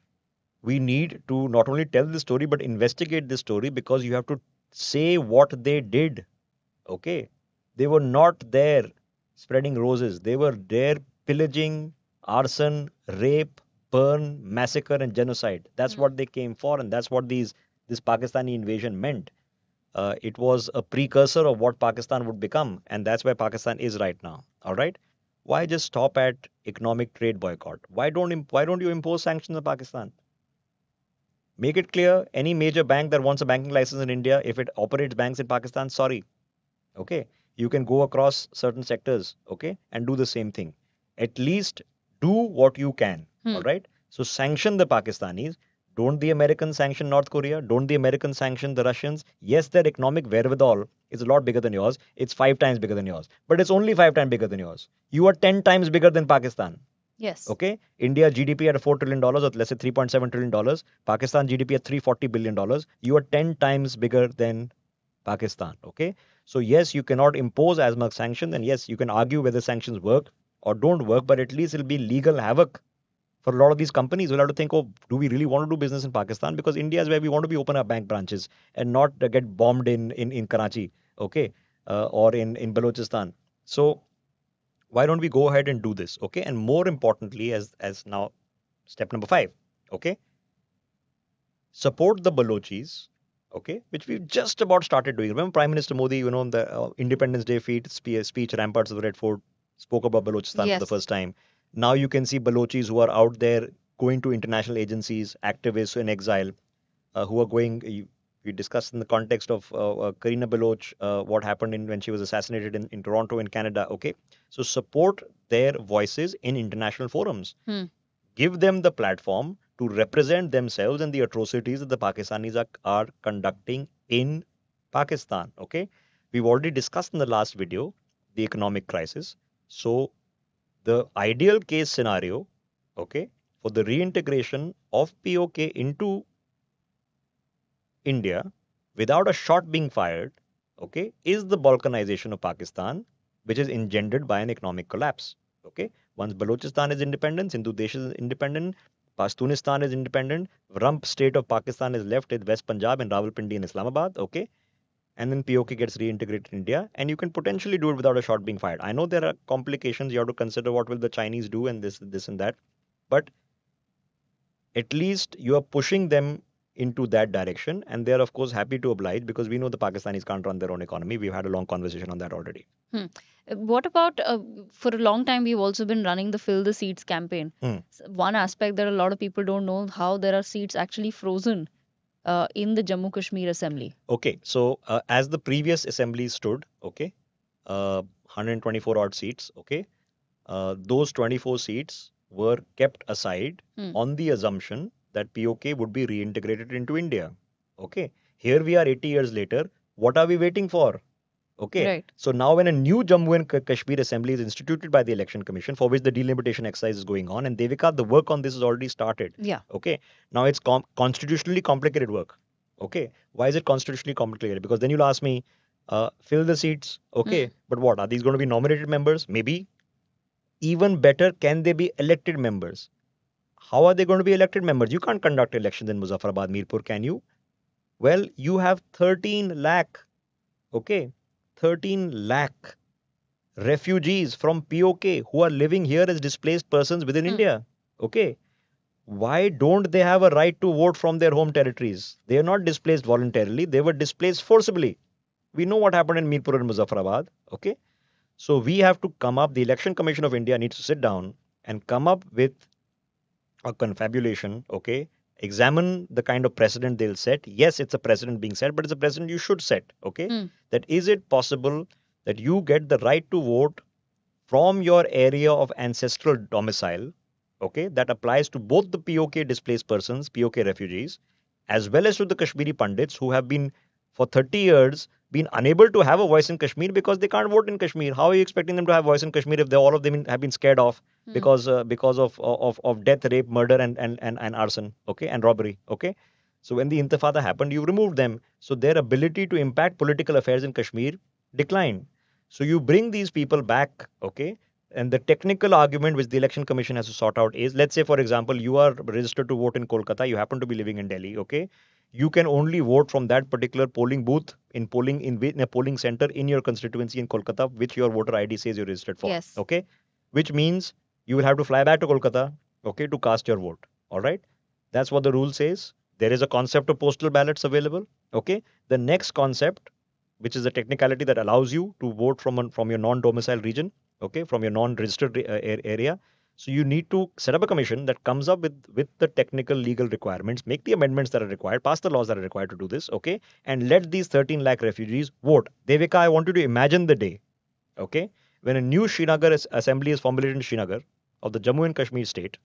Speaker 2: We need to not only tell the story but investigate the story because you have to say what they did. Okay, they were not there spreading roses. They were there pillaging, arson, rape, burn, massacre, and genocide. That's
Speaker 1: Hmm.
Speaker 2: what they came for, and that's what this Pakistani invasion meant. It was a precursor of what Pakistan would become, and that's where Pakistan is right now. All right. Why just stop at economic trade boycott? Why don't you impose sanctions on Pakistan? Make it clear any major bank that wants a banking license in India, if it operates banks in Pakistan, sorry. Okay. You can go across certain sectors, okay, and do the same thing. At least do what you can. All
Speaker 1: Hmm.
Speaker 2: right. So sanction the Pakistanis. Don't the Americans sanction North Korea? Don't the Americans sanction the Russians? Yes, their economic wherewithal is a lot bigger than yours. It's 5 times bigger than yours. But it's only 5 times bigger than yours. You are 10 times bigger than Pakistan.
Speaker 1: Yes.
Speaker 2: Okay, India GDP at $4 trillion, or let's say $3.7 trillion. Pakistan GDP at $340 billion. You are 10 times bigger than Pakistan. Okay, so yes, you cannot impose as much sanctions, and yes, you can argue whether sanctions work or don't work, but at least it'll be legal havoc for a lot of these companies. We'll have to think, oh, do we really want to do business in Pakistan? Because India is where we want to be open our bank branches and not get bombed in Karachi, okay, or in Balochistan. So why don't we go ahead and do this? Okay, and more importantly, as now step number 5, okay, support the Balochis, okay, which we've just about started doing. Remember Prime Minister Modi, the Independence Day speech, ramparts of the Red Fort, spoke about Balochistan for the
Speaker 1: Yes.
Speaker 2: first time. Now you can see Balochis who are out there going to international agencies, activists in exile, who are going. We discussed in the context of Karina Baloch, what happened when she was assassinated in Toronto, in Canada. Okay, so support their voices in international forums.
Speaker 1: Hmm.
Speaker 2: Give them the platform to represent themselves and the atrocities that the Pakistanis are conducting in Pakistan. Okay, we've already discussed in the last video the economic crisis. So the ideal case scenario, okay, for the reintegration of POK into India without a shot being fired, okay, is the balkanization of Pakistan, which is engendered by an economic collapse. Okay, once Balochistan is independent, Sindhu Desh is independent, Pashtunistan is independent, rump state of Pakistan is left with West Punjab and Rawalpindi and Islamabad. Okay, and then POK gets reintegrated in India, and you can potentially do it without a shot being fired. I know there are complications. You have to consider what will the Chinese do and this and that, but at least you are pushing them into that direction, and they are of course happy to oblige because we know the Pakistanis can't run their own economy. We've had a long conversation on that already.
Speaker 1: Hmm. What about for a long time we've also been running the Fill the Seats campaign.
Speaker 2: Hmm.
Speaker 1: One aspect that a lot of people don't know how there are seats actually frozen in the Jammu Kashmir Assembly.
Speaker 2: Okay, so as the previous assembly stood, okay, 124 odd seats, okay, those 24 seats were kept aside
Speaker 1: Hmm.
Speaker 2: on the assumption that POK would be reintegrated into India. Okay, here we are 80 years later. What are we waiting for? Okay,
Speaker 1: Right.
Speaker 2: so now when a new Jammu and Kashmir Assembly is instituted by the Election Commission, for which the delimitation exercise is going on, and Devika, the work on this has already started.
Speaker 1: Yeah.
Speaker 2: Okay, now it's constitutionally complicated work. Okay, why is it constitutionally complicated? Because then you'll ask me, fill the seats.
Speaker 1: Hmm.
Speaker 2: Okay, but what are these going to be nominated members? Maybe. Even better, can they be elected members? How are they going to be elected members? You can't conduct elections in Muzaffarabad, Mirpur, can you? Well, you have 13 lakh, okay, 13 lakh refugees from POK who are living here as displaced persons within
Speaker 1: Hmm.
Speaker 2: India. Okay, why don't they have a right to vote from their home territories? They are not displaced voluntarily, they were displaced forcibly. We know what happened in Mirpur and Muzaffarabad. Okay, so we have to come up, the Election Commission of India needs to sit down and come up with a confabulation, okay? Examine the kind of precedent they'll set. Yes, it's a precedent being set, but it's a precedent you should set, okay?
Speaker 1: Hmm.
Speaker 2: That is it possible that you get the right to vote from your area of ancestral domicile, okay? That applies to both the POK displaced persons, POK refugees, as well as to the Kashmiri Pandits who have been for 30 years been unable to have a voice in Kashmir because they can't vote in Kashmir. How are you expecting them to have voice in Kashmir if they, all of them have been scared off
Speaker 1: Hmm.
Speaker 2: because of death, rape, murder, and arson, okay, and robbery, okay? So when the Intifada happened, you removed them. So their ability to impact political affairs in Kashmir declined. So you bring these people back, okay? And the technical argument which the election commission has to sort out is, let's say, for example, you are registered to vote in Kolkata, you happen to be living in Delhi, okay? You can only vote from that particular polling booth in a polling center in your constituency in Kolkata, which your voter ID says you're registered for,
Speaker 1: Yes.
Speaker 2: okay? Which means you will have to fly back to Kolkata, okay, to cast your vote. All right? That's what the rule says. There is a concept of postal ballots available, okay? The next concept, which is a technicality that allows you to vote from your non-domicile region, okay, from your non-registered area. So you need to set up a commission that comes up with the technical legal requirements, make the amendments that are required, pass the laws that are required to do this, okay, and let these 13 lakh refugees vote. Devika, I want you to imagine the day, okay, when a new Srinagar assembly is formulated in Srinagar of the Jammu and Kashmir state,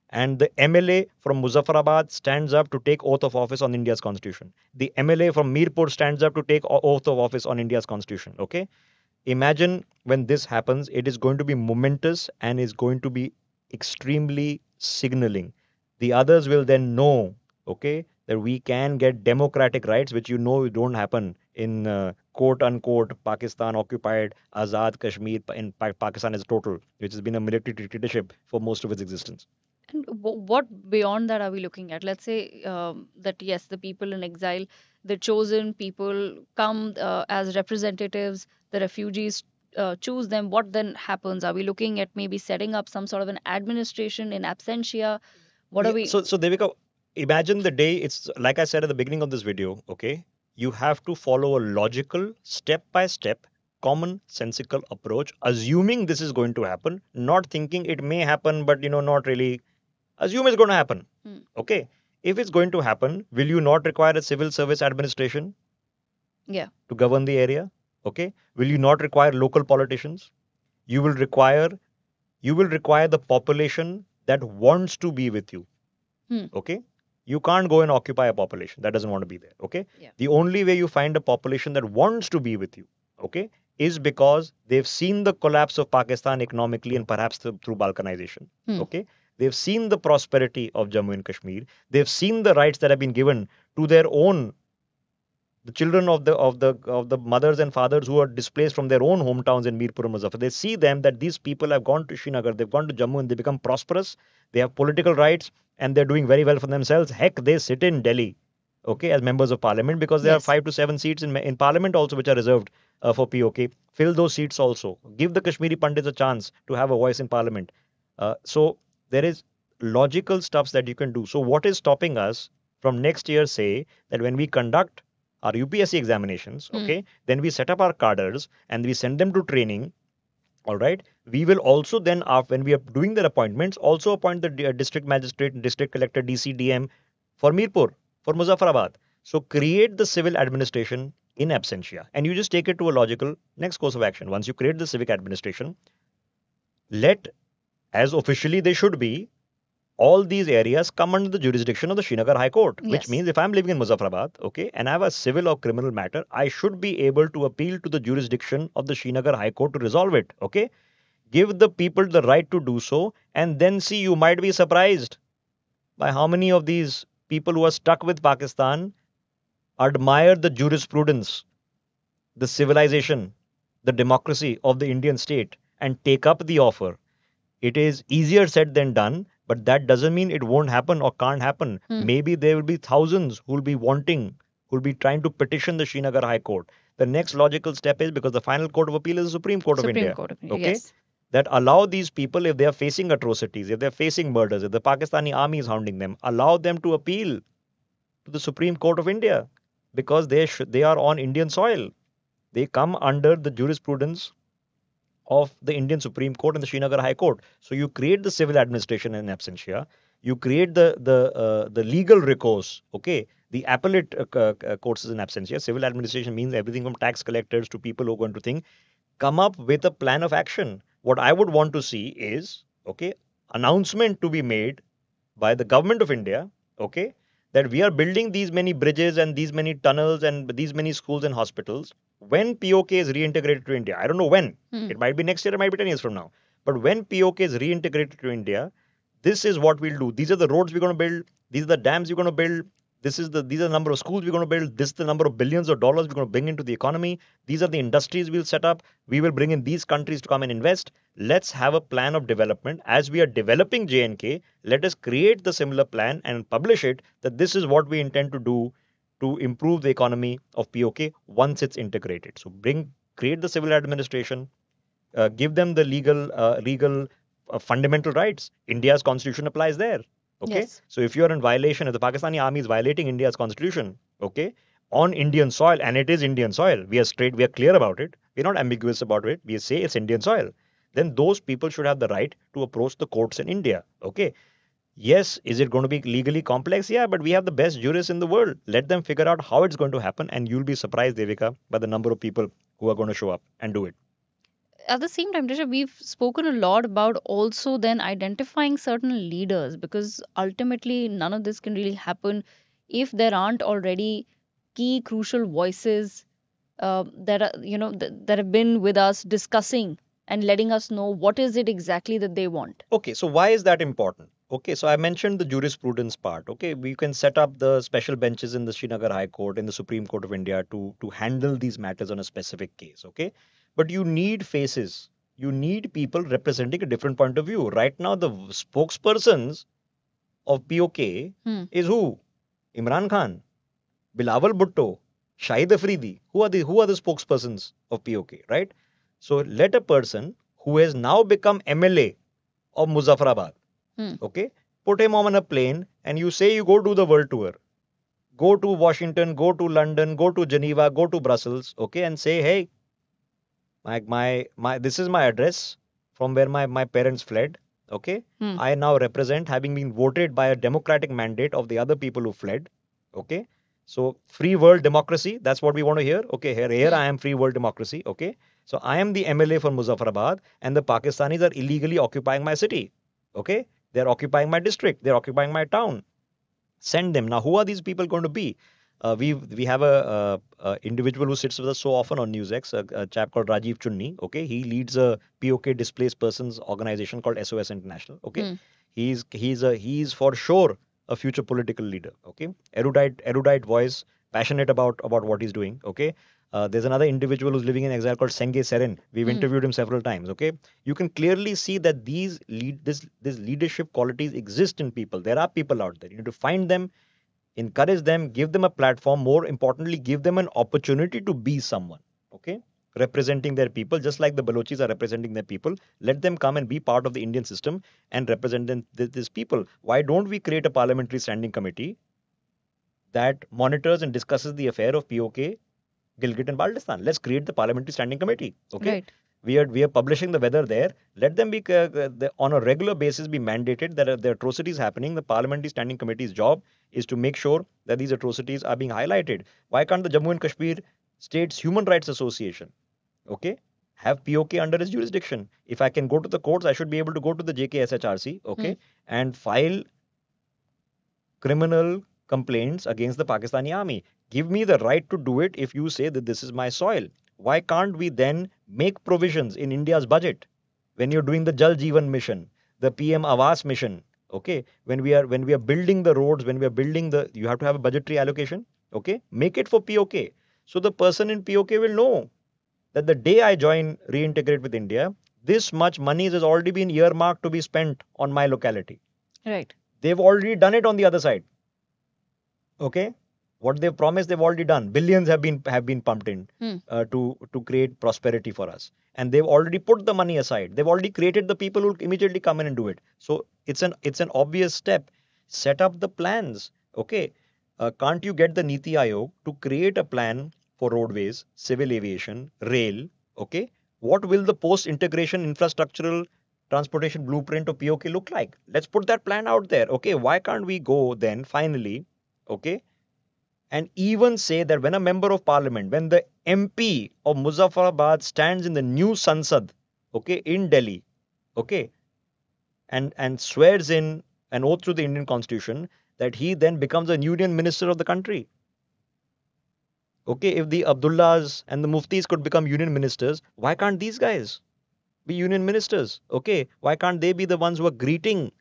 Speaker 2: and the MLA from Muzaffarabad stands up to take oath of office on India's constitution. The MLA from Mirpur stands up to take oath of office on India's constitution. Okay, imagine when this happens, it is going to be momentous and is going to be extremely signaling. The others will then know, okay, that we can get democratic rights, which don't happen in quote unquote Pakistan occupied Azad Kashmir in Pakistan as a total, which has been a military dictatorship for most of its existence.
Speaker 1: And what beyond that are we looking at? Let's say that yes, the people in exile, the chosen people come as representatives, the refugees choose them. What then happens? Are we looking at maybe setting up some sort of an administration in absentia? What are
Speaker 2: Yeah,
Speaker 1: we?
Speaker 2: so Devika, imagine the day it's like I said at the beginning of this video, okay? You have to follow a logical, step by step, common sensical approach, assuming this is going to happen, not thinking it may happen, but not really. Assume it's going to happen.
Speaker 1: Hmm.
Speaker 2: Okay. If it's going to happen, will you not require a civil service administration
Speaker 1: Yeah.
Speaker 2: to govern the area? Okay. Will you not require local politicians? You will require the population that wants to be with you.
Speaker 1: Hmm.
Speaker 2: Okay, you can't go and occupy a population that doesn't want to be there. Okay,
Speaker 1: Yeah.
Speaker 2: the only way you find a population that wants to be with you, okay, is because they've seen the collapse of Pakistan economically and perhaps through balkanization.
Speaker 1: Hmm.
Speaker 2: Okay, they've seen the prosperity of Jammu and Kashmir, they've seen the rights that have been given to their own, the children of the mothers and fathers who are displaced from their own hometowns in Mirpur and Muzaffar. They see them that these people have gone to Srinagar, they've gone to Jammu, and they become prosperous. They have political rights, and they're doing very well for themselves. Heck, they sit in Delhi, okay, as members of parliament because there are
Speaker 1: Yes.
Speaker 2: 5 to 7 seats in parliament also which are reserved for POK. Fill those seats also. Give the Kashmiri Pandits a chance to have a voice in parliament. So there is logical stuffs that you can do. So what is stopping us from next year, say, that when we conduct our UPSC examinations,
Speaker 1: Hmm.
Speaker 2: okay, then we set up our cadres and we send them to training. All right. We will also then, when we are doing their appointments, also appoint the district magistrate, district collector, DCDM for Mirpur, for Muzaffarabad. So create the civil administration in absentia, and you just take it to a logical next course of action. Once you create the civic administration, let, as officially they should be, all these areas come under the jurisdiction of the Srinagar High Court, which
Speaker 1: Yes.
Speaker 2: means if I'm living in Muzaffarabad, okay, and I have a civil or criminal matter, I should be able to appeal to the jurisdiction of the Srinagar High Court to resolve it, okay? Give the people the right to do so, and then see, you might be surprised by how many of these people who are stuck with Pakistan admire the jurisprudence, the civilization, the democracy of the Indian state and take up the offer. It is easier said than done, but that doesn't mean it won't happen or can't happen.
Speaker 1: Hmm.
Speaker 2: Maybe there will be thousands who will be wanting, who will be trying to petition the Srinagar High Court. The next logical step is, because the final court of appeal is the Supreme Court of
Speaker 1: Supreme
Speaker 2: India,
Speaker 1: Court of India.
Speaker 2: okay,
Speaker 1: Yes.
Speaker 2: that allow these people, if they are facing atrocities, if they're facing murders, if the Pakistani army is hounding them, allow them to appeal to the Supreme Court of India, because they are on Indian soil. They come under the jurisprudence of the Indian Supreme Court and the Srinagar High Court. So you create the civil administration in absentia. You create the legal recourse. Okay, the appellate courts is in absentia. Civil administration means everything from tax collectors to people who are going to think. Come up with a plan of action. What I would want to see is, okay, announcement to be made by the government of India, okay, that we are building these many bridges and these many tunnels and these many schools and hospitals. When POK is reintegrated to India, I don't know when.
Speaker 1: Hmm.
Speaker 2: It might be next year, it might be 10 years from now. But when POK is reintegrated to India, this is what we'll do. These are the roads we're going to build. These are the dams we're going to build. These are the number of schools we're going to build. This is the number of billions of dollars we're going to bring into the economy. These are the industries we'll set up. We will bring in these countries to come and invest. Let's have a plan of development. As we are developing JNK, let us create the similar plan and publish it, that this is what we intend to do to improve the economy of POK once it's integrated. So create the civil administration, give them the legal fundamental rights. India's constitution applies there. Okay,
Speaker 1: Yes.
Speaker 2: so if you are in violation, if the Pakistani army is violating India's constitution, okay, on Indian soil, and it is Indian soil, we are clear about it. We're not ambiguous about it. We say it's Indian soil. Then those people should have the right to approach the courts in India. Okay, yes, is it going to be legally complex? Yeah, but we have the best jurists in the world. Let them figure out how it's going to happen, and you'll be surprised, Devika, by the number of people who are going to show up and do it.
Speaker 1: At the same time, Rishabh, we've spoken a lot about also then identifying certain leaders, because ultimately none of this can really happen if there aren't already key crucial voices that are, that have been with us discussing and letting us know what is it exactly that they want.
Speaker 2: Okay, so why is that important? Okay, so I mentioned the jurisprudence part. Okay, we can set up the special benches in the Srinagar High Court, in the Supreme Court of India to handle these matters on a specific case. Okay, but you need faces. You need people representing a different point of view. Right now, the spokespersons of POK
Speaker 1: Hmm.
Speaker 2: is who? Imran Khan, Bilawal Bhutto, Shahid Afridi. Who are the spokespersons of POK? Right. So let a person who has now become MLA of Muzaffarabad,
Speaker 1: Hmm.
Speaker 2: okay, put him on a plane and you say you go do the world tour. Go to Washington, go to London, go to Geneva, go to Brussels, okay, and say, hey, my this is my address from where my parents fled. Okay.
Speaker 1: Hmm.
Speaker 2: I now represent, having been voted by a democratic mandate of the other people who fled. Okay. So free world democracy, that's what we want to hear. Okay, here
Speaker 1: Hmm.
Speaker 2: I am, free world democracy. Okay. So I am the MLA for Muzaffarabad, and the Pakistanis are illegally occupying my city. Okay. They're occupying my district, they're occupying my town. Send them. Now, who are these people going to be? We have a individual who sits with us so often on NewsX, a chap called Rajiv Chunni. Okay, he leads a POK displaced persons organization called SOS International. Okay,
Speaker 1: Hmm.
Speaker 2: he's for sure a future political leader. Okay, erudite voice, passionate about what he's doing. Okay, there's another individual who's living in exile called Senge Seren. We've
Speaker 1: Hmm.
Speaker 2: interviewed him several times. Okay, you can clearly see that this leadership qualities exist in people. There are people out there. You need to find them, encourage them, give them a platform. More importantly, give them an opportunity to be someone. Okay. representing their people, just like the Balochis are representing their people. Let them come and be part of the Indian system and represent these people. Why don't we create a parliamentary standing committee that monitors and discusses the affair of POK, Gilgit and Baltistan? Let's create the parliamentary standing committee. Okay,
Speaker 1: Right.
Speaker 2: we are publishing the weather there. Let them be on a regular basis be mandated that the atrocities happening. The parliamentary standing committee's job is to make sure that these atrocities are being highlighted. Why can't the Jammu and Kashmir States Human Rights Association, okay, have POK under its jurisdiction? If I can go to the courts, I should be able to go to the JKSHRC,
Speaker 1: Hmm.
Speaker 2: okay, and file criminal complaints against the Pakistani army. Give me the right to do it if you say that this is my soil. Why can't we then make provisions in India's budget when you're doing the Jal Jeevan mission, the PM Awas mission? Okay, when we are building the roads, when we are building the, you have to have a budgetary allocation. Okay, make it for POK, so the person in POK will know that the day I join reintegrate with India, this much money has already been earmarked to be spent on my locality.
Speaker 1: Right.
Speaker 2: They've already done it on the other side. Okay, what they've promised, they've already done. Billions have been pumped in
Speaker 1: Hmm.
Speaker 2: to create prosperity for us, and they've already put the money aside. They've already created the people who immediately come in and do it. So it's an obvious step. Set up the plans. Okay, can't you get the Niti Aayog to create a plan for roadways, civil aviation, rail? Okay, what will the post-integration infrastructural transportation blueprint of POK look like? Let's put that plan out there. Okay, why can't we go then finally? Okay, and even say that when a member of parliament, when the MP of Muzaffarabad stands in the new Sansad, okay, in Delhi, okay, and swears in an oath to the Indian Constitution, that he then becomes a union minister of the country. Okay, if the Abdullahs and the Muftis could become union ministers, why can't these guys be union ministers? Okay, why can't they be the ones who are greeting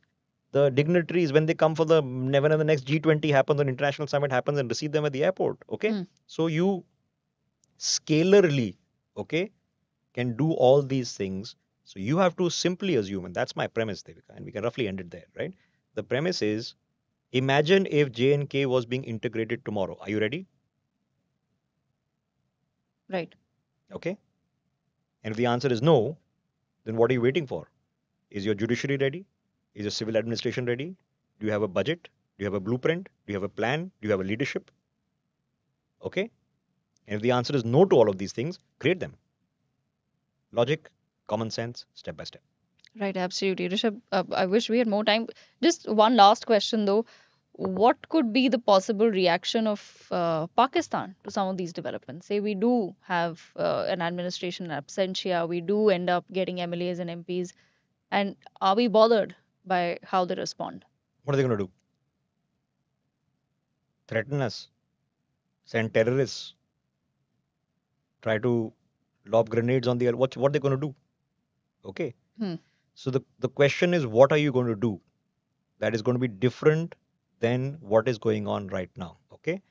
Speaker 2: the dignitaries when they come for the whenever the next G20 happens or international summit happens and receive them at the airport? Okay,
Speaker 1: Hmm.
Speaker 2: so you scalarly, okay, can do all these things. So you have to simply assume, and that's my premise, Devika, and we can roughly end it there, right? The premise is, imagine if J&K was being integrated tomorrow. Are you ready?
Speaker 1: Right.
Speaker 2: Okay, and if the answer is no, then what are you waiting for? Is your judiciary ready? Is your civil administration ready? Do you have a budget? Do you have a blueprint? Do you have a plan? Do you have a leadership? Okay, and if the answer is no to all of these things, create them. Logic, common sense, step by step.
Speaker 1: Right. Absolutely. Rishabh, I wish we had more time. Just one last question though. What could be the possible reaction of Pakistan to some of these developments? Say we do have an administration in absentia, we do end up getting MLAs and MPs, and are we bothered by how they respond?
Speaker 2: What are they going to do? Threaten us? Send terrorists? Try to lob grenades on the what they're going to do? Okay.
Speaker 1: Hmm.
Speaker 2: So the question is, what are you going to do that is going to be different than what is going on right now? Okay.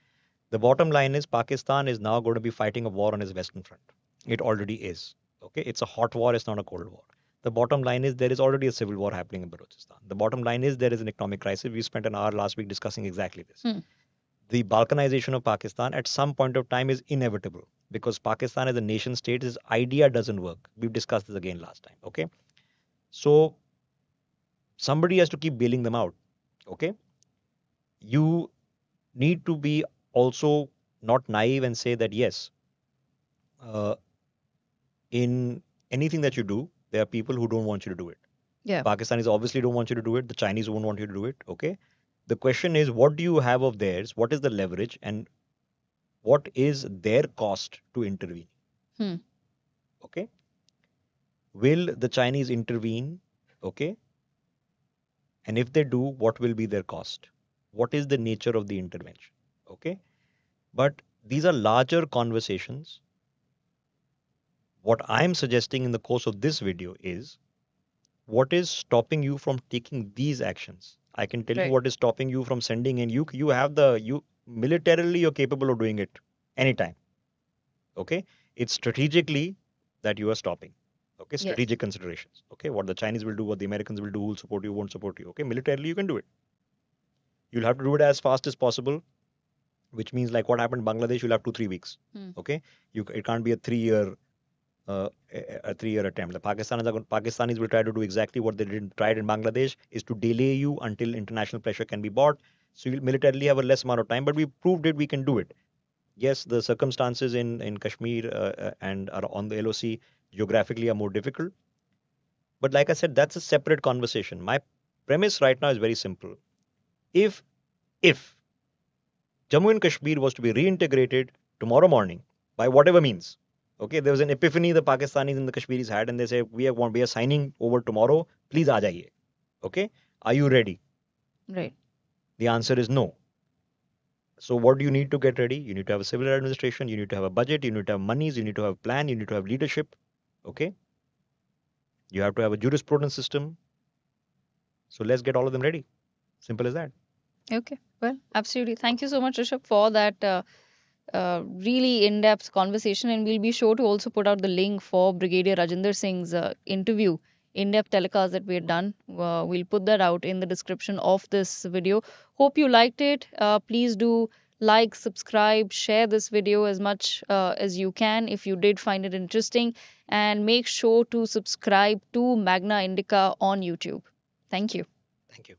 Speaker 2: The bottom line is Pakistan is now going to be fighting a war on its western front. It already is. Okay. It's a hot war. It's not a cold war. The bottom line is there is already a civil war happening in Balochistan. The bottom line is there is an economic crisis. We spent an hour last week discussing exactly this.
Speaker 1: Hmm.
Speaker 2: The Balkanization of Pakistan at some point of time is inevitable because Pakistan as a nation state, this idea doesn't work. We've discussed this again last time. Okay. So somebody has to keep bailing them out. Okay. You need to be also not naive and say that yes, uh, in anything that you do, there are people who don't want you to do it.
Speaker 1: Yeah.
Speaker 2: Pakistanis obviously don't want you to do it. The Chinese won't want you to do it. Okay. The question is, what do you have of theirs? What is the leverage? And what is their cost to intervene?
Speaker 1: Hmm.
Speaker 2: Okay. Will the Chinese intervene? Okay. And if they do, what will be their cost? What is the nature of the intervention? Okay. But these are larger conversations. What I'm suggesting in the course of this video is, what is stopping you from taking these actions? I can tell you
Speaker 1: Right.
Speaker 2: what is stopping you from sending in. You have you militarily, you're capable of doing it anytime. Okay. It's strategically that you are stopping. Okay.
Speaker 1: Yes.
Speaker 2: Strategic considerations. Okay. What the Chinese will do, what the Americans will do, who will support you, won't support you. Okay. Militarily, you can do it. You'll have to do it as fast as possible, which means like what happened in Bangladesh, you'll have 2 3 weeks.
Speaker 1: Hmm.
Speaker 2: Okay. It can't be a 3 year. a 3 year attempt. The Pakistanis will try to do exactly what they tried in Bangladesh, is to delay you until international pressure can be bought. So you'll militarily have a less amount of time, but we proved it, we can do it. Yes, the circumstances in Kashmir and are on the LOC geographically are more difficult. But like I said, that's a separate conversation. My premise right now is very simple. If if Jammu and Kashmir was to be reintegrated tomorrow morning by whatever means, okay, there was an epiphany the Pakistanis and the Kashmiris had, and they say we are signing over tomorrow. Please aa jaiye. Okay, are you ready?
Speaker 1: Right.
Speaker 2: The answer is no. So what do you need to get ready? You need to have a civil administration. You need to have a budget. You need to have monies. You need to have a plan. You need to have leadership. Okay, you have to have a jurisprudence system. So let's get all of them ready. Simple as that.
Speaker 1: Okay. Well, absolutely. Thank you so much, Rishabh, for that really in-depth conversation. And we'll be sure to also put out the link for Brigadier Rajinder Singh's interview, in-depth telecast that we had done. We'll put that out in the description of this video. Hope you liked it. Please do like, subscribe, share this video as much as you can if you did find it interesting. And make sure to subscribe to Magna Indica on YouTube. Thank you.
Speaker 2: Thank you.